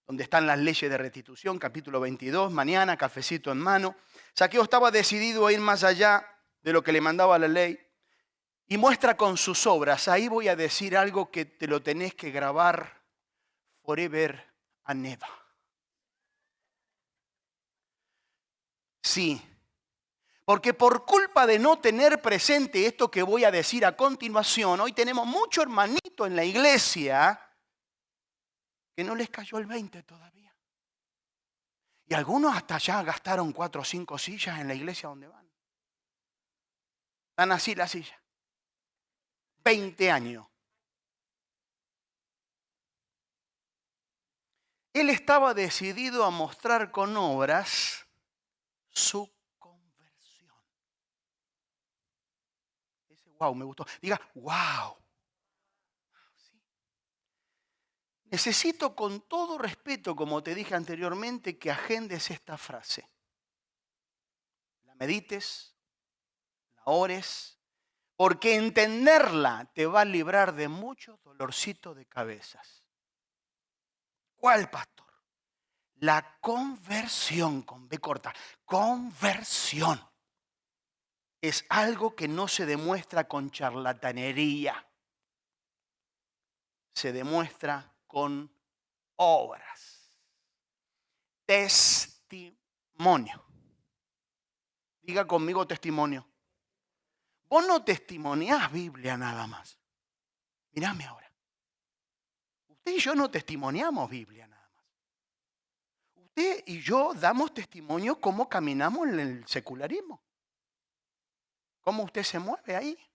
donde están las leyes de restitución, capítulo 22, mañana, cafecito en mano. Zaqueo estaba decidido a ir más allá de lo que le mandaba la ley. Y muestra con sus obras. Ahí voy a decir algo que te lo tenés que grabar forever and ever. Sí, porque por culpa de no tener presente esto que voy a decir a continuación, hoy tenemos mucho hermanito en la iglesia que no les cayó el 20 todavía. Y algunos hasta ya gastaron 4 o 5 sillas en la iglesia donde van. Están así las sillas. 20 años. Él estaba decidido a mostrar con obras su conversión. Ese wow me gustó. Diga, wow. ¿Sí? Necesito con todo respeto, como te dije anteriormente, que agendes esta frase. La medites, la ores, porque entenderla te va a librar de muchos dolorcitos de cabezas. ¿Cuál, pastor? La conversión, con B corta, conversión. Es algo que no se demuestra con charlatanería. Se demuestra con obras. Testimonio. Diga conmigo testimonio. Vos no testimoniás Biblia nada más. Mírame ahora. Usted y yo no testimoniamos Biblia nada más. Usted y yo damos testimonio cómo caminamos en el secularismo. ¿Cómo usted se mueve ahí?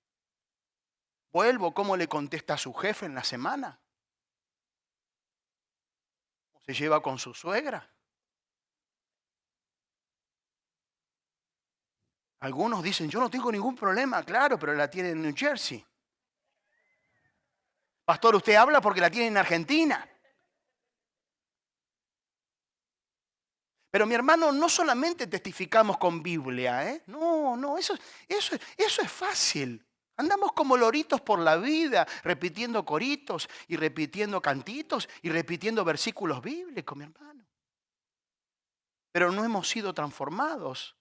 Vuelvo, ¿cómo le contesta a su jefe en la semana? ¿Cómo se lleva con su suegra? Algunos dicen, yo no tengo ningún problema, claro, pero la tiene en New Jersey. Pastor, usted habla porque la tiene en Argentina. Pero mi hermano, no solamente testificamos con Biblia, ¿eh? No, eso es fácil. Andamos como loritos por la vida, repitiendo coritos y repitiendo cantitos y repitiendo versículos bíblicos, mi hermano. Pero no hemos sido transformados,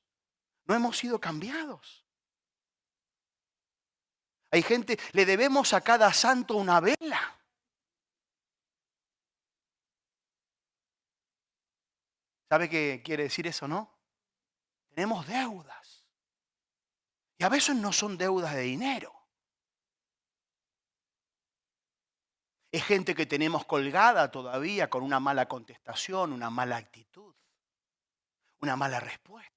no hemos sido cambiados. Hay gente, le debemos a cada santo una vela. ¿Sabe qué quiere decir eso, no? Tenemos deudas. Y a veces no son deudas de dinero. Es gente que tenemos colgada todavía con una mala contestación, una mala actitud, una mala respuesta.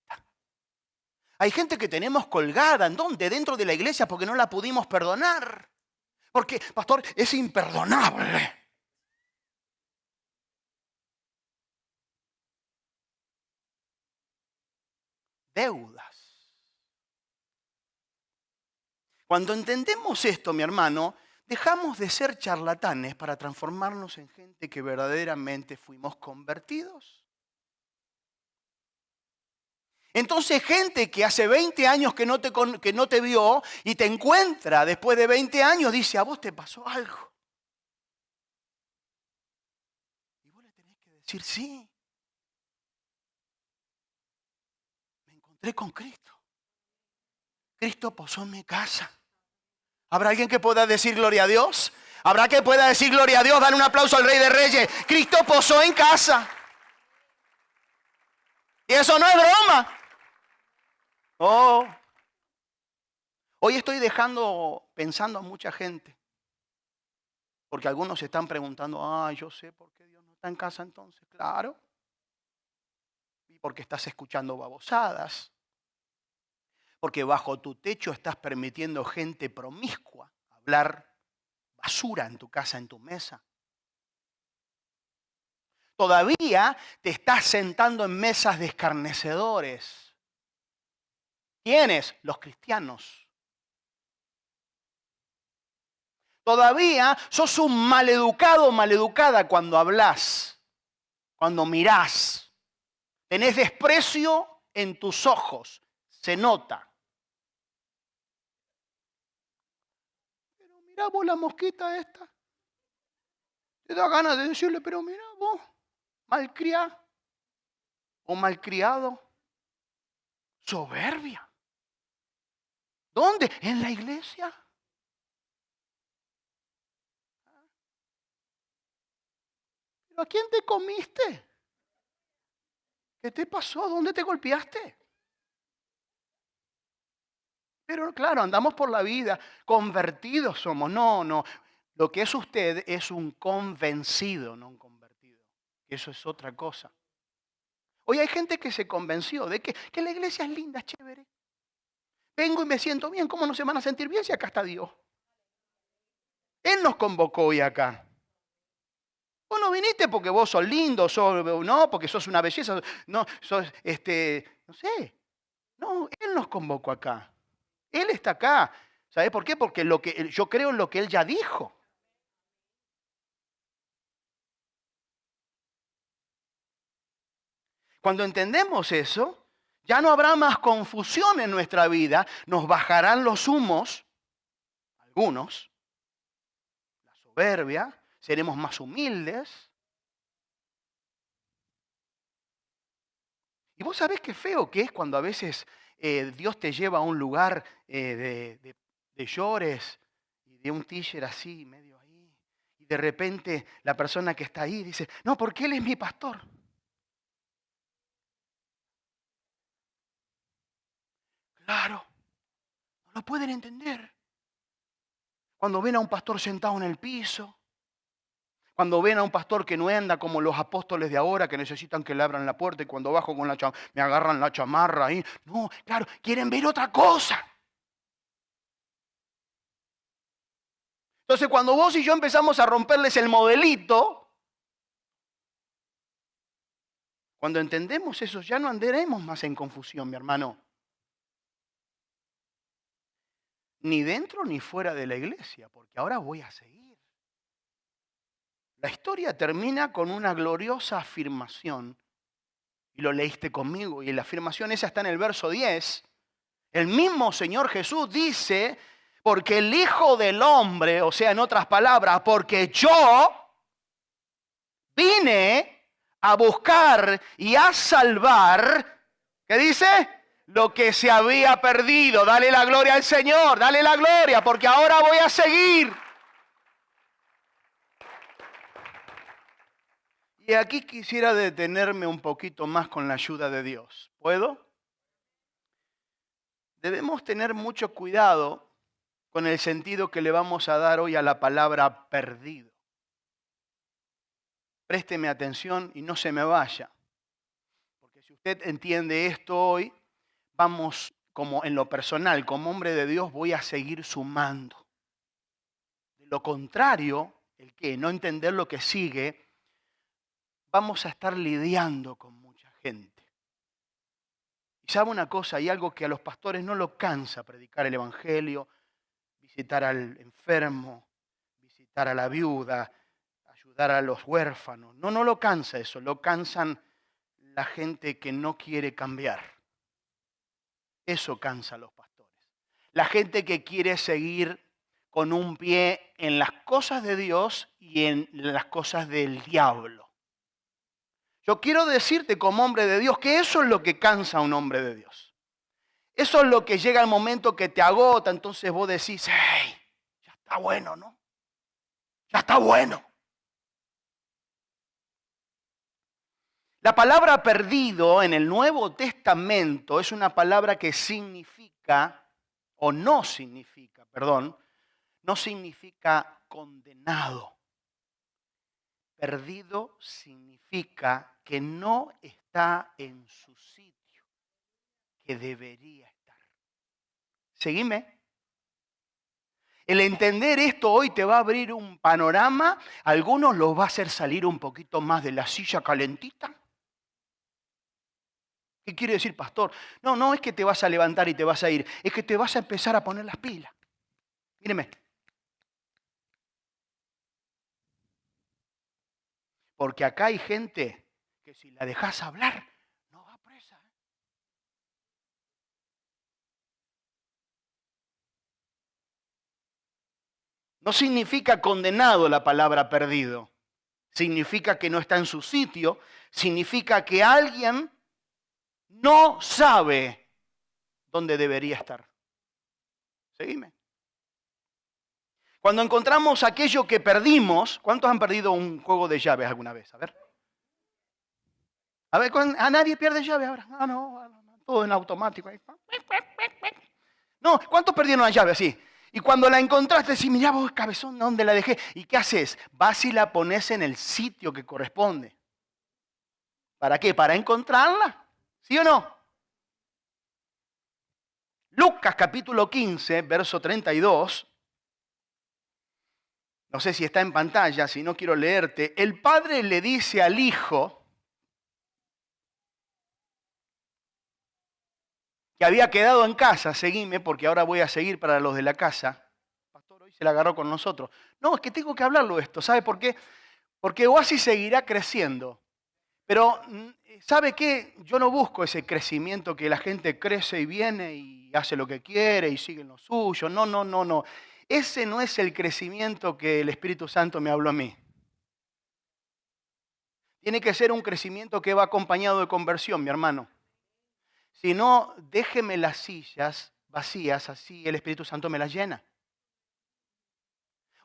Hay gente que tenemos colgada, ¿en dónde? Dentro de la iglesia porque no la pudimos perdonar. Porque, pastor, es imperdonable. Deudas. Cuando entendemos esto, mi hermano, dejamos de ser charlatanes para transformarnos en gente que verdaderamente fuimos convertidos. Entonces, gente que hace 20 años que no te vio y te encuentra después de 20 años, dice, a vos te pasó algo. Y vos le tenés que decir, sí, me encontré con Cristo. Cristo posó en mi casa. ¿Habrá alguien que pueda decir gloria a Dios? ¿Habrá que pueda decir gloria a Dios? Dale un aplauso al Rey de Reyes. Cristo posó en casa. Y eso no es broma. Oh. Hoy estoy pensando a mucha gente. Porque algunos se están preguntando, yo sé por qué Dios no está en casa entonces. Claro. Y porque estás escuchando babosadas. Porque bajo tu techo estás permitiendo gente promiscua hablar basura en tu casa, en tu mesa. Todavía te estás sentando en mesas de escarnecedores. ¿Quiénes? Los cristianos. Todavía sos un maleducado o maleducada cuando hablas. Cuando mirás, tenés desprecio en tus ojos, se nota. Pero mirá vos la mosquita esta. Te da ganas de decirle, pero mirá vos, malcriada o malcriado. Soberbia. ¿Dónde? En la iglesia. ¿Pero a quién te comiste? ¿Qué te pasó? ¿Dónde te golpeaste? Pero claro, andamos por la vida, convertidos somos. No. Lo que es usted es un convencido, no un convertido. Eso es otra cosa. Hoy hay gente que se convenció de que la iglesia es linda, es chévere. Vengo y me siento bien. ¿Cómo no se van a sentir bien si acá está Dios? Él nos convocó hoy acá. Vos no viniste porque vos sos lindo, no, porque sos una belleza, no, sos, no sé. No, Él nos convocó acá. Él está acá. ¿Sabés por qué? Porque yo creo en lo que Él ya dijo. Cuando entendemos eso, ya no habrá más confusión en nuestra vida, nos bajarán los humos, algunos, la soberbia, seremos más humildes. Y vos sabés qué feo que es cuando a veces Dios te lleva a un lugar de llores y de un teacher así, medio ahí. Y de repente la persona que está ahí dice, no, porque Él es mi pastor. Claro, no lo pueden entender. Cuando ven a un pastor sentado en el piso, cuando ven a un pastor que no anda como los apóstoles de ahora que necesitan que le abran la puerta y cuando bajo con me agarran la chamarra ahí. No, claro, quieren ver otra cosa. Entonces cuando vos y yo empezamos a romperles el modelito, cuando entendemos eso ya no andaremos más en confusión, mi hermano. Ni dentro ni fuera de la iglesia, porque ahora voy a seguir. La historia termina con una gloriosa afirmación, y lo leíste conmigo, y la afirmación esa está en el verso 10. El mismo Señor Jesús dice, porque el Hijo del Hombre, o sea, en otras palabras, porque yo vine a buscar y a salvar, ¿qué dice? Lo que se había perdido. Dale la gloria al Señor, dale la gloria, porque ahora voy a seguir. Y aquí quisiera detenerme un poquito más con la ayuda de Dios. ¿Puedo? Debemos tener mucho cuidado con el sentido que le vamos a dar hoy a la palabra perdido. Présteme atención y no se me vaya. Porque si usted entiende esto hoy, vamos como en lo personal, como hombre de Dios, voy a seguir sumando. De lo contrario, el que no entender lo que sigue, vamos a estar lidiando con mucha gente. Y sabe una cosa, hay algo que a los pastores no lo cansa predicar el evangelio, visitar al enfermo, visitar a la viuda, ayudar a los huérfanos. No lo cansa eso, lo cansan la gente que no quiere cambiar. Eso cansa a los pastores. La gente que quiere seguir con un pie en las cosas de Dios y en las cosas del diablo. Yo quiero decirte como hombre de Dios que eso es lo que cansa a un hombre de Dios. Eso es lo que llega al momento que te agota, entonces vos decís, hey, ya está bueno, ¿no? Ya está bueno. La palabra perdido en el Nuevo Testamento es una palabra que significa, o no significa, perdón, no significa condenado. Perdido significa que no está en su sitio, que debería estar. ¿Seguime? El entender esto hoy te va a abrir un panorama, a algunos los va a hacer salir un poquito más de la silla calentita. ¿Qué quiere decir, pastor? No es que te vas a levantar y te vas a ir, es que te vas a empezar a poner las pilas. Míreme. Porque acá hay gente si la dejas hablar, no va presa. No significa condenado la palabra perdido. Significa que no está en su sitio. Significa que alguien no sabe dónde debería estar. Seguime. Cuando encontramos aquello que perdimos, ¿cuántos han perdido un juego de llaves alguna vez? A ver, ¿a nadie pierde llaves ahora? Ah, no, todo en automático. No, ¿cuántos perdieron la llave así? Y cuando la encontraste, decís, mirá vos, cabezón, ¿dónde la dejé? ¿Y qué haces? Vas y la pones en el sitio que corresponde. ¿Para qué? ¿Para encontrarla? ¿Sí o no? Lucas capítulo 15, verso 32. No sé si está en pantalla, si no quiero leerte. El padre le dice al hijo que había quedado en casa, seguime porque ahora voy a seguir para los de la casa. Pastor, hoy se la agarró con nosotros. No, es que tengo que hablarlo esto. ¿Sabe por qué? Porque Oasis seguirá creciendo. Pero, ¿sabe qué? Yo no busco ese crecimiento que la gente crece y viene y hace lo que quiere y sigue en lo suyo. No. Ese no es el crecimiento que el Espíritu Santo me habló a mí. Tiene que ser un crecimiento que va acompañado de conversión, mi hermano. Si no, déjeme las sillas vacías, así el Espíritu Santo me las llena.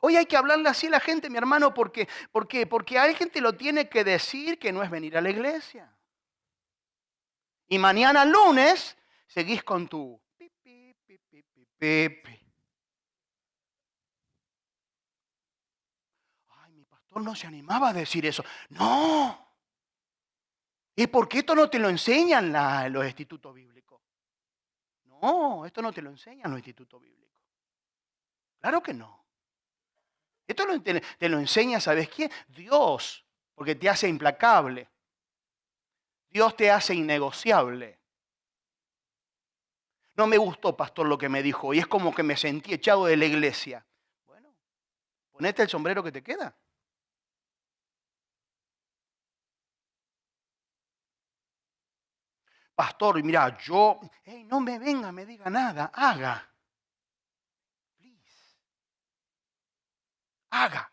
Hoy hay que hablarle así a la gente, mi hermano, porque alguien te lo tiene que decir que no es venir a la iglesia. Y mañana lunes seguís con tu pipi. Ay, mi pastor no se animaba a decir eso. No. ¿Y por qué esto no te lo enseñan los institutos bíblicos? No, esto no te lo enseñan los institutos bíblicos. Claro que no. Esto te lo enseña, ¿sabes quién? Dios, porque te hace implacable. Dios te hace innegociable. No me gustó, pastor, lo que me dijo, y es como que me sentí echado de la iglesia. Bueno, ponete el sombrero que te queda. Pastor, mira, no me venga, me diga nada, haga. Please. Haga.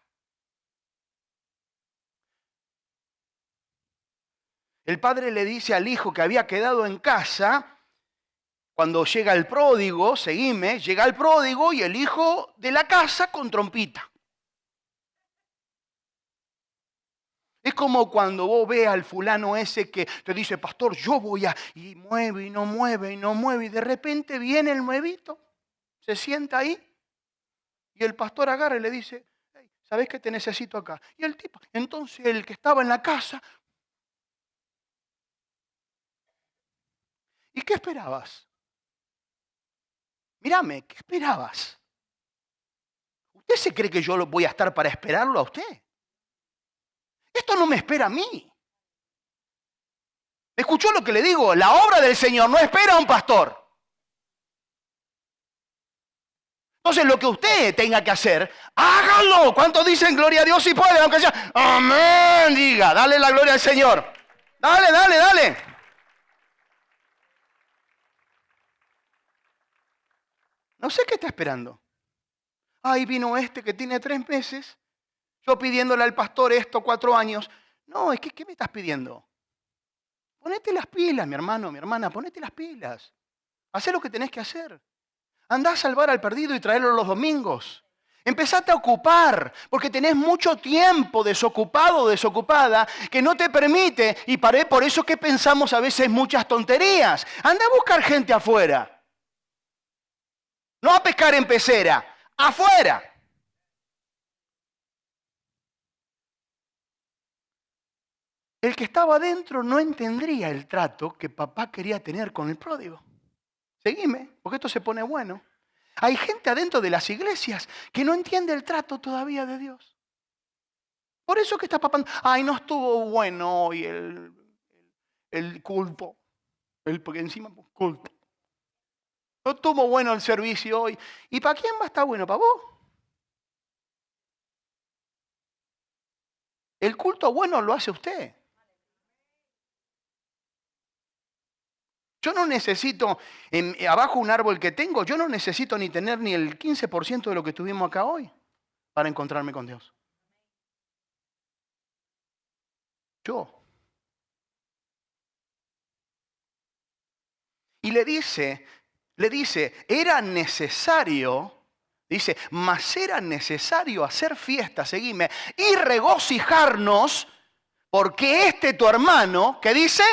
El padre le dice al hijo que había quedado en casa, cuando llega el pródigo, seguime, llega el pródigo y el hijo de la casa con trompita. Es como cuando vos ves al fulano ese que te dice, pastor, yo voy y mueve y no mueve y no mueve, y de repente viene el nuevito, se sienta ahí, y el pastor agarra y le dice, hey, ¿sabés que te necesito acá? Y el tipo, entonces el que estaba en la casa, ¿y qué esperabas? Mírame, ¿qué esperabas? ¿Usted se cree que yo voy a estar para esperarlo a usted? Esto no me espera a mí. ¿Escuchó lo que le digo? La obra del Señor no espera a un pastor. Entonces lo que usted tenga que hacer, hágalo. ¿Cuántos dicen gloria a Dios si puede? Aunque sea, amén, diga, dale la gloria al Señor. Dale. No sé qué está esperando. Ahí vino este que tiene 3 meses, yo pidiéndole al pastor esto 4 años. No, es que, ¿qué me estás pidiendo? Ponete las pilas, mi hermano, mi hermana, ponete las pilas. Hacé lo que tenés que hacer. Andá a salvar al perdido y traerlo los domingos. Empezate a ocupar, porque tenés mucho tiempo desocupado o desocupada que no te permite, y por eso que pensamos a veces muchas tonterías. Anda a buscar gente afuera. No a pescar en pecera, afuera. El que estaba adentro no entendería el trato que papá quería tener con el pródigo. Seguime, porque esto se pone bueno. Hay gente adentro de las iglesias que no entiende el trato todavía de Dios. Por eso que está papando, ay, no estuvo bueno hoy el culto. Porque encima culto. No estuvo bueno el servicio hoy. ¿Y para quién va a estar bueno? ¿Para vos? El culto bueno lo hace usted. Yo no necesito, abajo un árbol que tengo, yo no necesito ni tener ni el 15% de lo que tuvimos acá hoy para encontrarme con Dios. Yo. Y le dice, era necesario, dice, mas era necesario hacer fiesta, seguime, y regocijarnos, porque este tu hermano, ¿qué dice?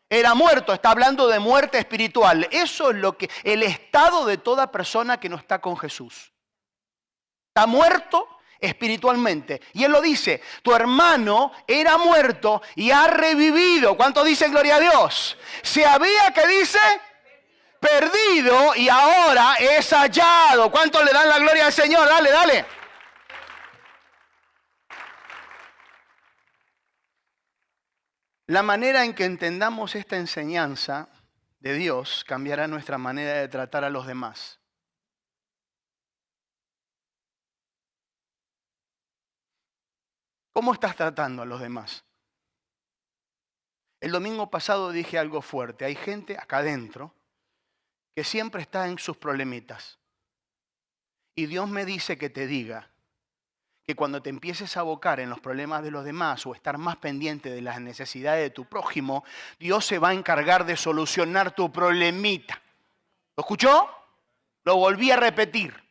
Era muerto, está hablando de muerte espiritual. Eso es el estado de toda persona que no está con Jesús. Está muerto espiritualmente. Y él lo dice, tu hermano era muerto y ha revivido. ¿Cuánto dice gloria a Dios? Se había, ¿qué dice? Perdido y ahora es hallado. ¿Cuánto le dan la gloria al Señor? Dale, dale. La manera en que entendamos esta enseñanza de Dios cambiará nuestra manera de tratar a los demás. ¿Cómo estás tratando a los demás? El domingo pasado dije algo fuerte. Hay gente acá adentro que siempre está en sus problemitas. Y Dios me dice que te diga que cuando te empieces a abocar en los problemas de los demás o estar más pendiente de las necesidades de tu prójimo, Dios se va a encargar de solucionar tu problemita. ¿Lo escuchó? Lo volví a repetir.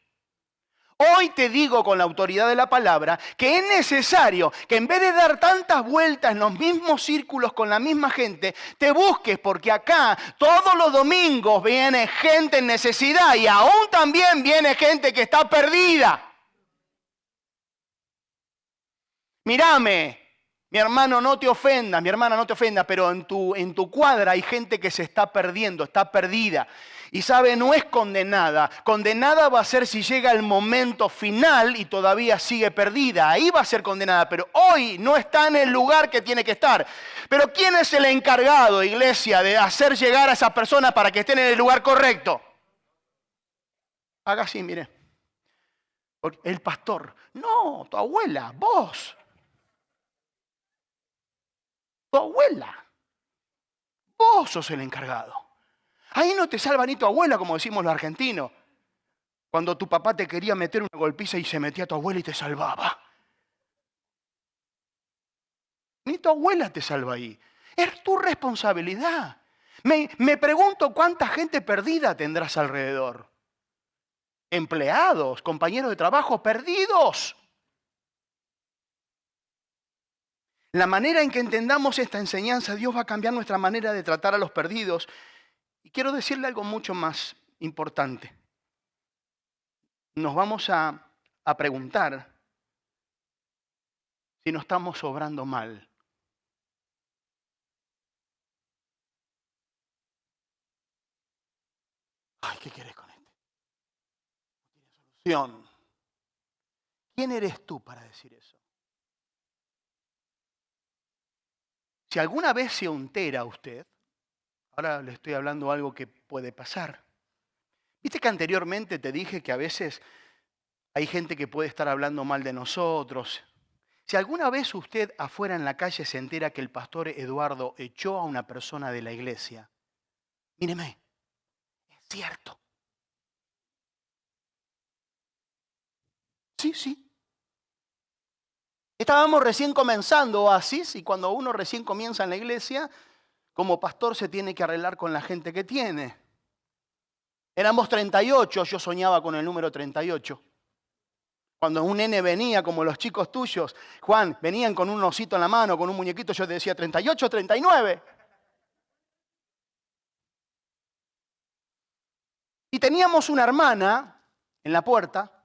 Hoy te digo con la autoridad de la palabra que es necesario que en vez de dar tantas vueltas en los mismos círculos con la misma gente, te busques, porque acá todos los domingos viene gente en necesidad y aún también viene gente que está perdida. Mírame, mi hermano, no te ofendas, mi hermana, no te ofenda, pero en tu cuadra hay gente que se está perdiendo, está perdida. Y sabe, no es condenada. Condenada va a ser si llega el momento final y todavía sigue perdida. Ahí va a ser condenada, pero hoy no está en el lugar que tiene que estar. Pero ¿quién es el encargado, iglesia, de hacer llegar a esa persona para que estén en el lugar correcto? Haga así, mire. El pastor. No, tu abuela, vos. Tu abuela. Vos sos el encargado. Ahí no te salva ni tu abuela, como decimos los argentinos. Cuando tu papá te quería meter una golpiza y se metía a tu abuela y te salvaba. Ni tu abuela te salva ahí. Es tu responsabilidad. Me pregunto cuánta gente perdida tendrás alrededor. Empleados, compañeros de trabajo perdidos. La manera en que entendamos esta enseñanza, Dios va a cambiar nuestra manera de tratar a los perdidos. Y quiero decirle algo mucho más importante. Nos vamos a preguntar si no estamos obrando mal. Ay, ¿qué quieres con esto? No tiene solución. ¿Quién eres tú para decir eso? Si alguna vez se entera usted, ahora le estoy hablando algo que puede pasar. ¿Viste que anteriormente te dije que a veces hay gente que puede estar hablando mal de nosotros? Si alguna vez usted afuera en la calle se entera que el pastor Eduardo echó a una persona de la iglesia, míreme, es cierto. Sí. Estábamos recién comenzando Oasis y cuando uno recién comienza en la iglesia, como pastor se tiene que arreglar con la gente que tiene. Éramos 38, yo soñaba con el número 38. Cuando un nene venía, como los chicos tuyos, Juan, venían con un osito en la mano, con un muñequito, yo decía 38, 39. Y teníamos una hermana en la puerta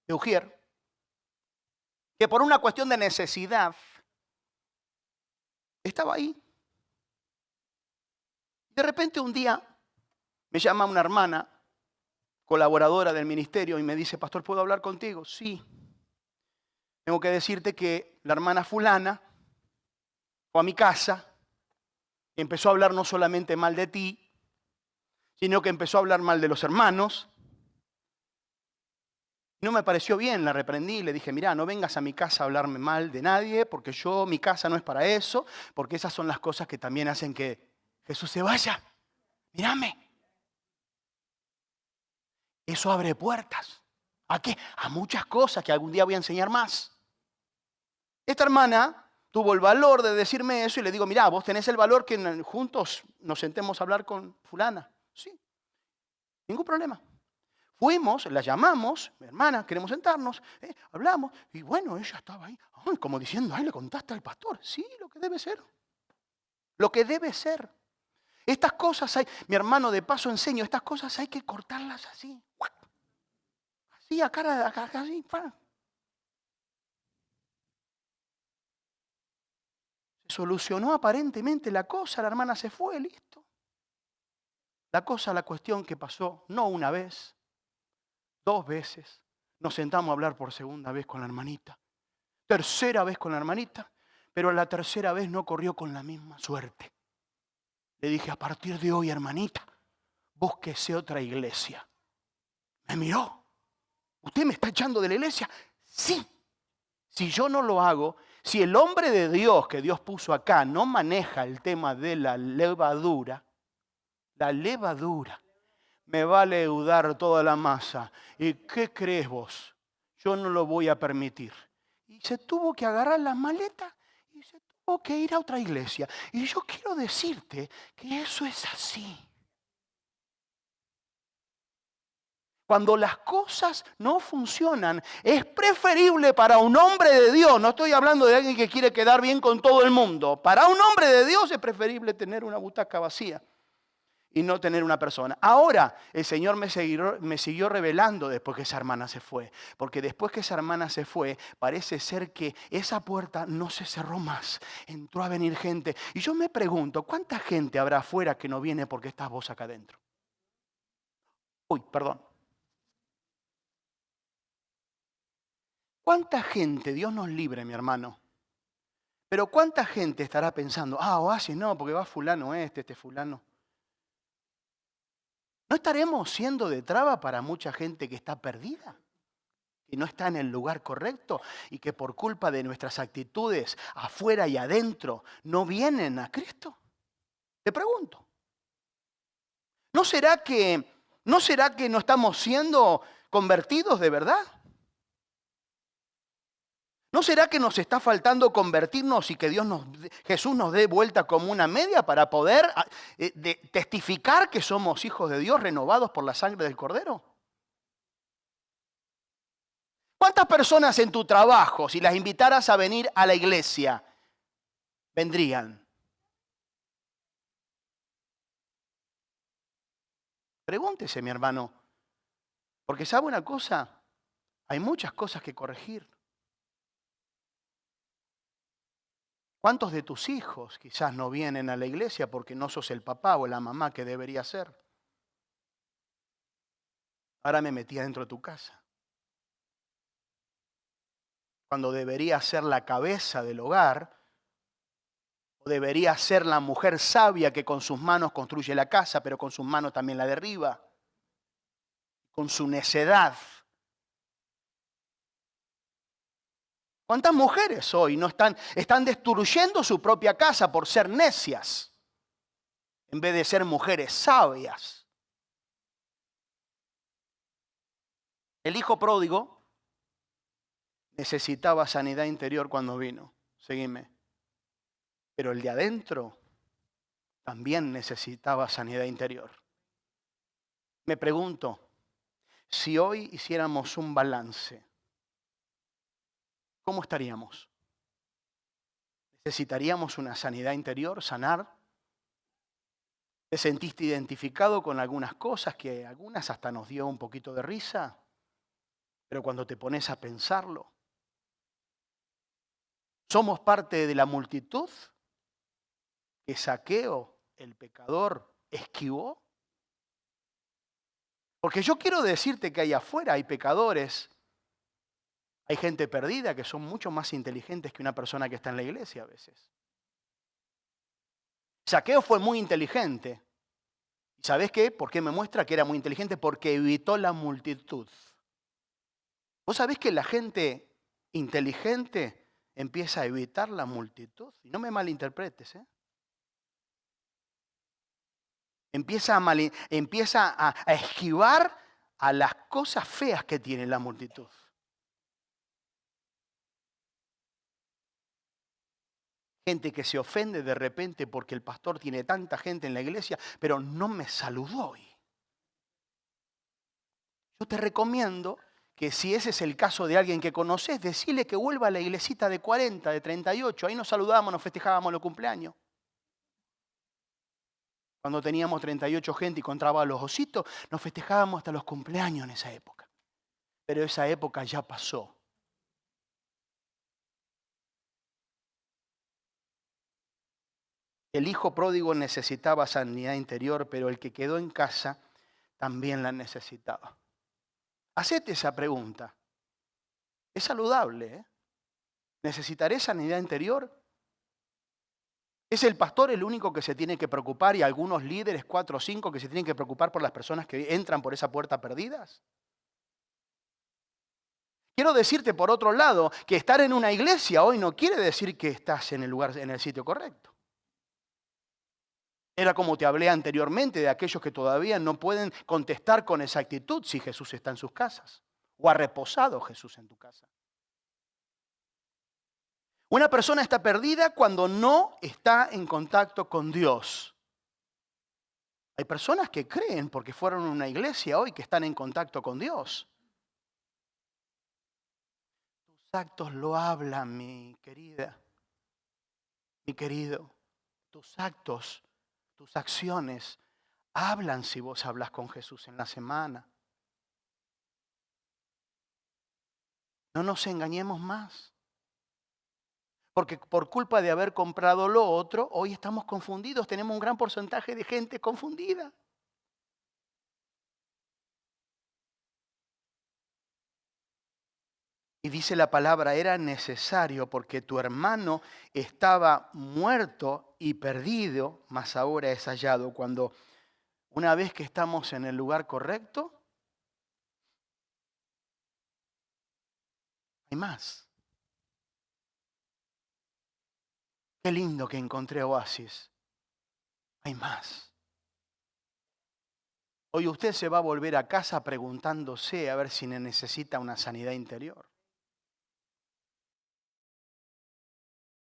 de Ujier, que por una cuestión de necesidad estaba ahí. De repente un día me llama una hermana, colaboradora del ministerio, y me dice, pastor, ¿puedo hablar contigo? Sí. Tengo que decirte que la hermana fulana fue a mi casa y empezó a hablar no solamente mal de ti, sino que empezó a hablar mal de los hermanos. No me pareció bien, la reprendí y le dije, mira, no vengas a mi casa a hablarme mal de nadie, porque mi casa no es para eso, porque esas son las cosas que también hacen que Jesús se vaya. Mírame. Eso abre puertas. ¿A qué? A muchas cosas que algún día voy a enseñar más. Esta hermana tuvo el valor de decirme eso y le digo, mirá, vos tenés el valor que juntos nos sentemos a hablar con fulana. Sí, ningún problema. Fuimos, la llamamos, mi hermana, queremos sentarnos, hablamos, y bueno, ella estaba ahí, ay, como diciendo, ay, le contaste al pastor. Sí, lo que debe ser. Lo que debe ser. Estas cosas hay, mi hermano, de paso enseño, estas cosas hay que cortarlas así. Así, a cara, así. Se solucionó aparentemente la cosa, la hermana se fue, listo. La cuestión que pasó, no una vez, 2 veces. Nos sentamos a hablar por segunda vez con la hermanita. Tercera vez con la hermanita, pero la tercera vez no corrió con la misma suerte. Le dije, a partir de hoy, hermanita, búsquese otra iglesia. Me miró. ¿Usted me está echando de la iglesia? Sí. Si yo no lo hago, si el hombre de Dios que Dios puso acá no maneja el tema de la levadura me va a leudar toda la masa. ¿Y qué crees vos? Yo no lo voy a permitir. Y se tuvo que agarrar las maletas y se tuvo que ir a otra iglesia. Y yo quiero decirte que eso es así. Cuando las cosas no funcionan, es preferible para un hombre de Dios, no estoy hablando de alguien que quiere quedar bien con todo el mundo, para un hombre de Dios es preferible tener una butaca vacía y no tener una persona. Ahora el Señor me siguió revelando después que esa hermana se fue. Porque después que esa hermana se fue, parece ser que esa puerta no se cerró más. Entró a venir gente. Y yo me pregunto, ¿cuánta gente habrá afuera que no viene porque estás vos acá adentro? Uy, perdón. ¿Cuánta gente, Dios nos libre, mi hermano? Pero ¿cuánta gente estará pensando, Oasis no, porque va fulano este fulano? ¿No estaremos siendo de traba para mucha gente que está perdida? Que no está en el lugar correcto y que por culpa de nuestras actitudes afuera y adentro no vienen a Cristo. Te pregunto. ¿No será que no estamos siendo convertidos de verdad? ¿No será que nos está faltando convertirnos y que Jesús nos dé vuelta como una media para poder testificar que somos hijos de Dios renovados por la sangre del Cordero? ¿Cuántas personas en tu trabajo, si las invitaras a venir a la iglesia, vendrían? Pregúntese, mi hermano, porque ¿sabe una cosa? Hay muchas cosas que corregir. ¿Cuántos de tus hijos quizás no vienen a la iglesia porque no sos el papá o la mamá que debería ser? Ahora me metí dentro de tu casa. Cuando debería ser la cabeza del hogar, o debería ser la mujer sabia que con sus manos construye la casa, pero con sus manos también la derriba, con su necedad. ¿Cuántas mujeres hoy no están destruyendo su propia casa por ser necias, en vez de ser mujeres sabias? El hijo pródigo necesitaba sanidad interior cuando vino. Seguime. Pero el de adentro también necesitaba sanidad interior. Me pregunto, si hoy hiciéramos un balance, ¿cómo estaríamos? ¿Necesitaríamos una sanidad interior, sanar? ¿Te sentiste identificado con algunas cosas que algunas hasta nos dio un poquito de risa? Pero cuando te pones a pensarlo, ¿somos parte de la multitud que Zaqueo, el pecador, esquivó? Porque yo quiero decirte que allá afuera hay pecadores, hay gente perdida que son mucho más inteligentes que una persona que está en la iglesia a veces. Zaqueo fue muy inteligente. ¿Y sabes qué? ¿Por qué me muestra que era muy inteligente? Porque evitó la multitud. ¿Vos sabés que la gente inteligente empieza a evitar la multitud? Y no me malinterpretes, ¿eh? empieza a esquivar a las cosas feas que tiene la multitud. Gente que se ofende de repente porque el pastor tiene tanta gente en la iglesia, pero no me saludó hoy. Yo te recomiendo que si ese es el caso de alguien que conoces, decile que vuelva a la iglesita de 40, de 38. Ahí nos saludábamos, nos festejábamos los cumpleaños. Cuando teníamos 38 gente y encontraba a los ositos, nos festejábamos hasta los cumpleaños en esa época. Pero esa época ya pasó. El hijo pródigo necesitaba sanidad interior, pero el que quedó en casa también la necesitaba. Hacete esa pregunta. Es saludable, ¿eh? ¿Necesitaré sanidad interior? ¿Es el pastor el único que se tiene que preocupar y algunos líderes, 4 o 5, que se tienen que preocupar por las personas que entran por esa puerta perdidas? Quiero decirte por otro lado que estar en una iglesia hoy no quiere decir que estás en el lugar, en el sitio correcto. Era como te hablé anteriormente de aquellos que todavía no pueden contestar con exactitud si Jesús está en sus casas o ha reposado Jesús en tu casa. Una persona está perdida cuando no está en contacto con Dios. Hay personas que creen porque fueron a una iglesia hoy que están en contacto con Dios. Tus actos lo hablan, mi querida, mi querido. Tus actos, tus acciones hablan si vos hablas con Jesús en la semana. No nos engañemos más. Porque por culpa de haber comprado lo otro, hoy estamos confundidos. Tenemos un gran porcentaje de gente confundida. Y dice la palabra, era necesario porque tu hermano estaba muerto y perdido, mas ahora es hallado. Cuando una vez que estamos en el lugar correcto, hay más. Qué lindo que encontré Oasis. Hay más. Hoy usted se va a volver a casa preguntándose a ver si necesita una sanidad interior.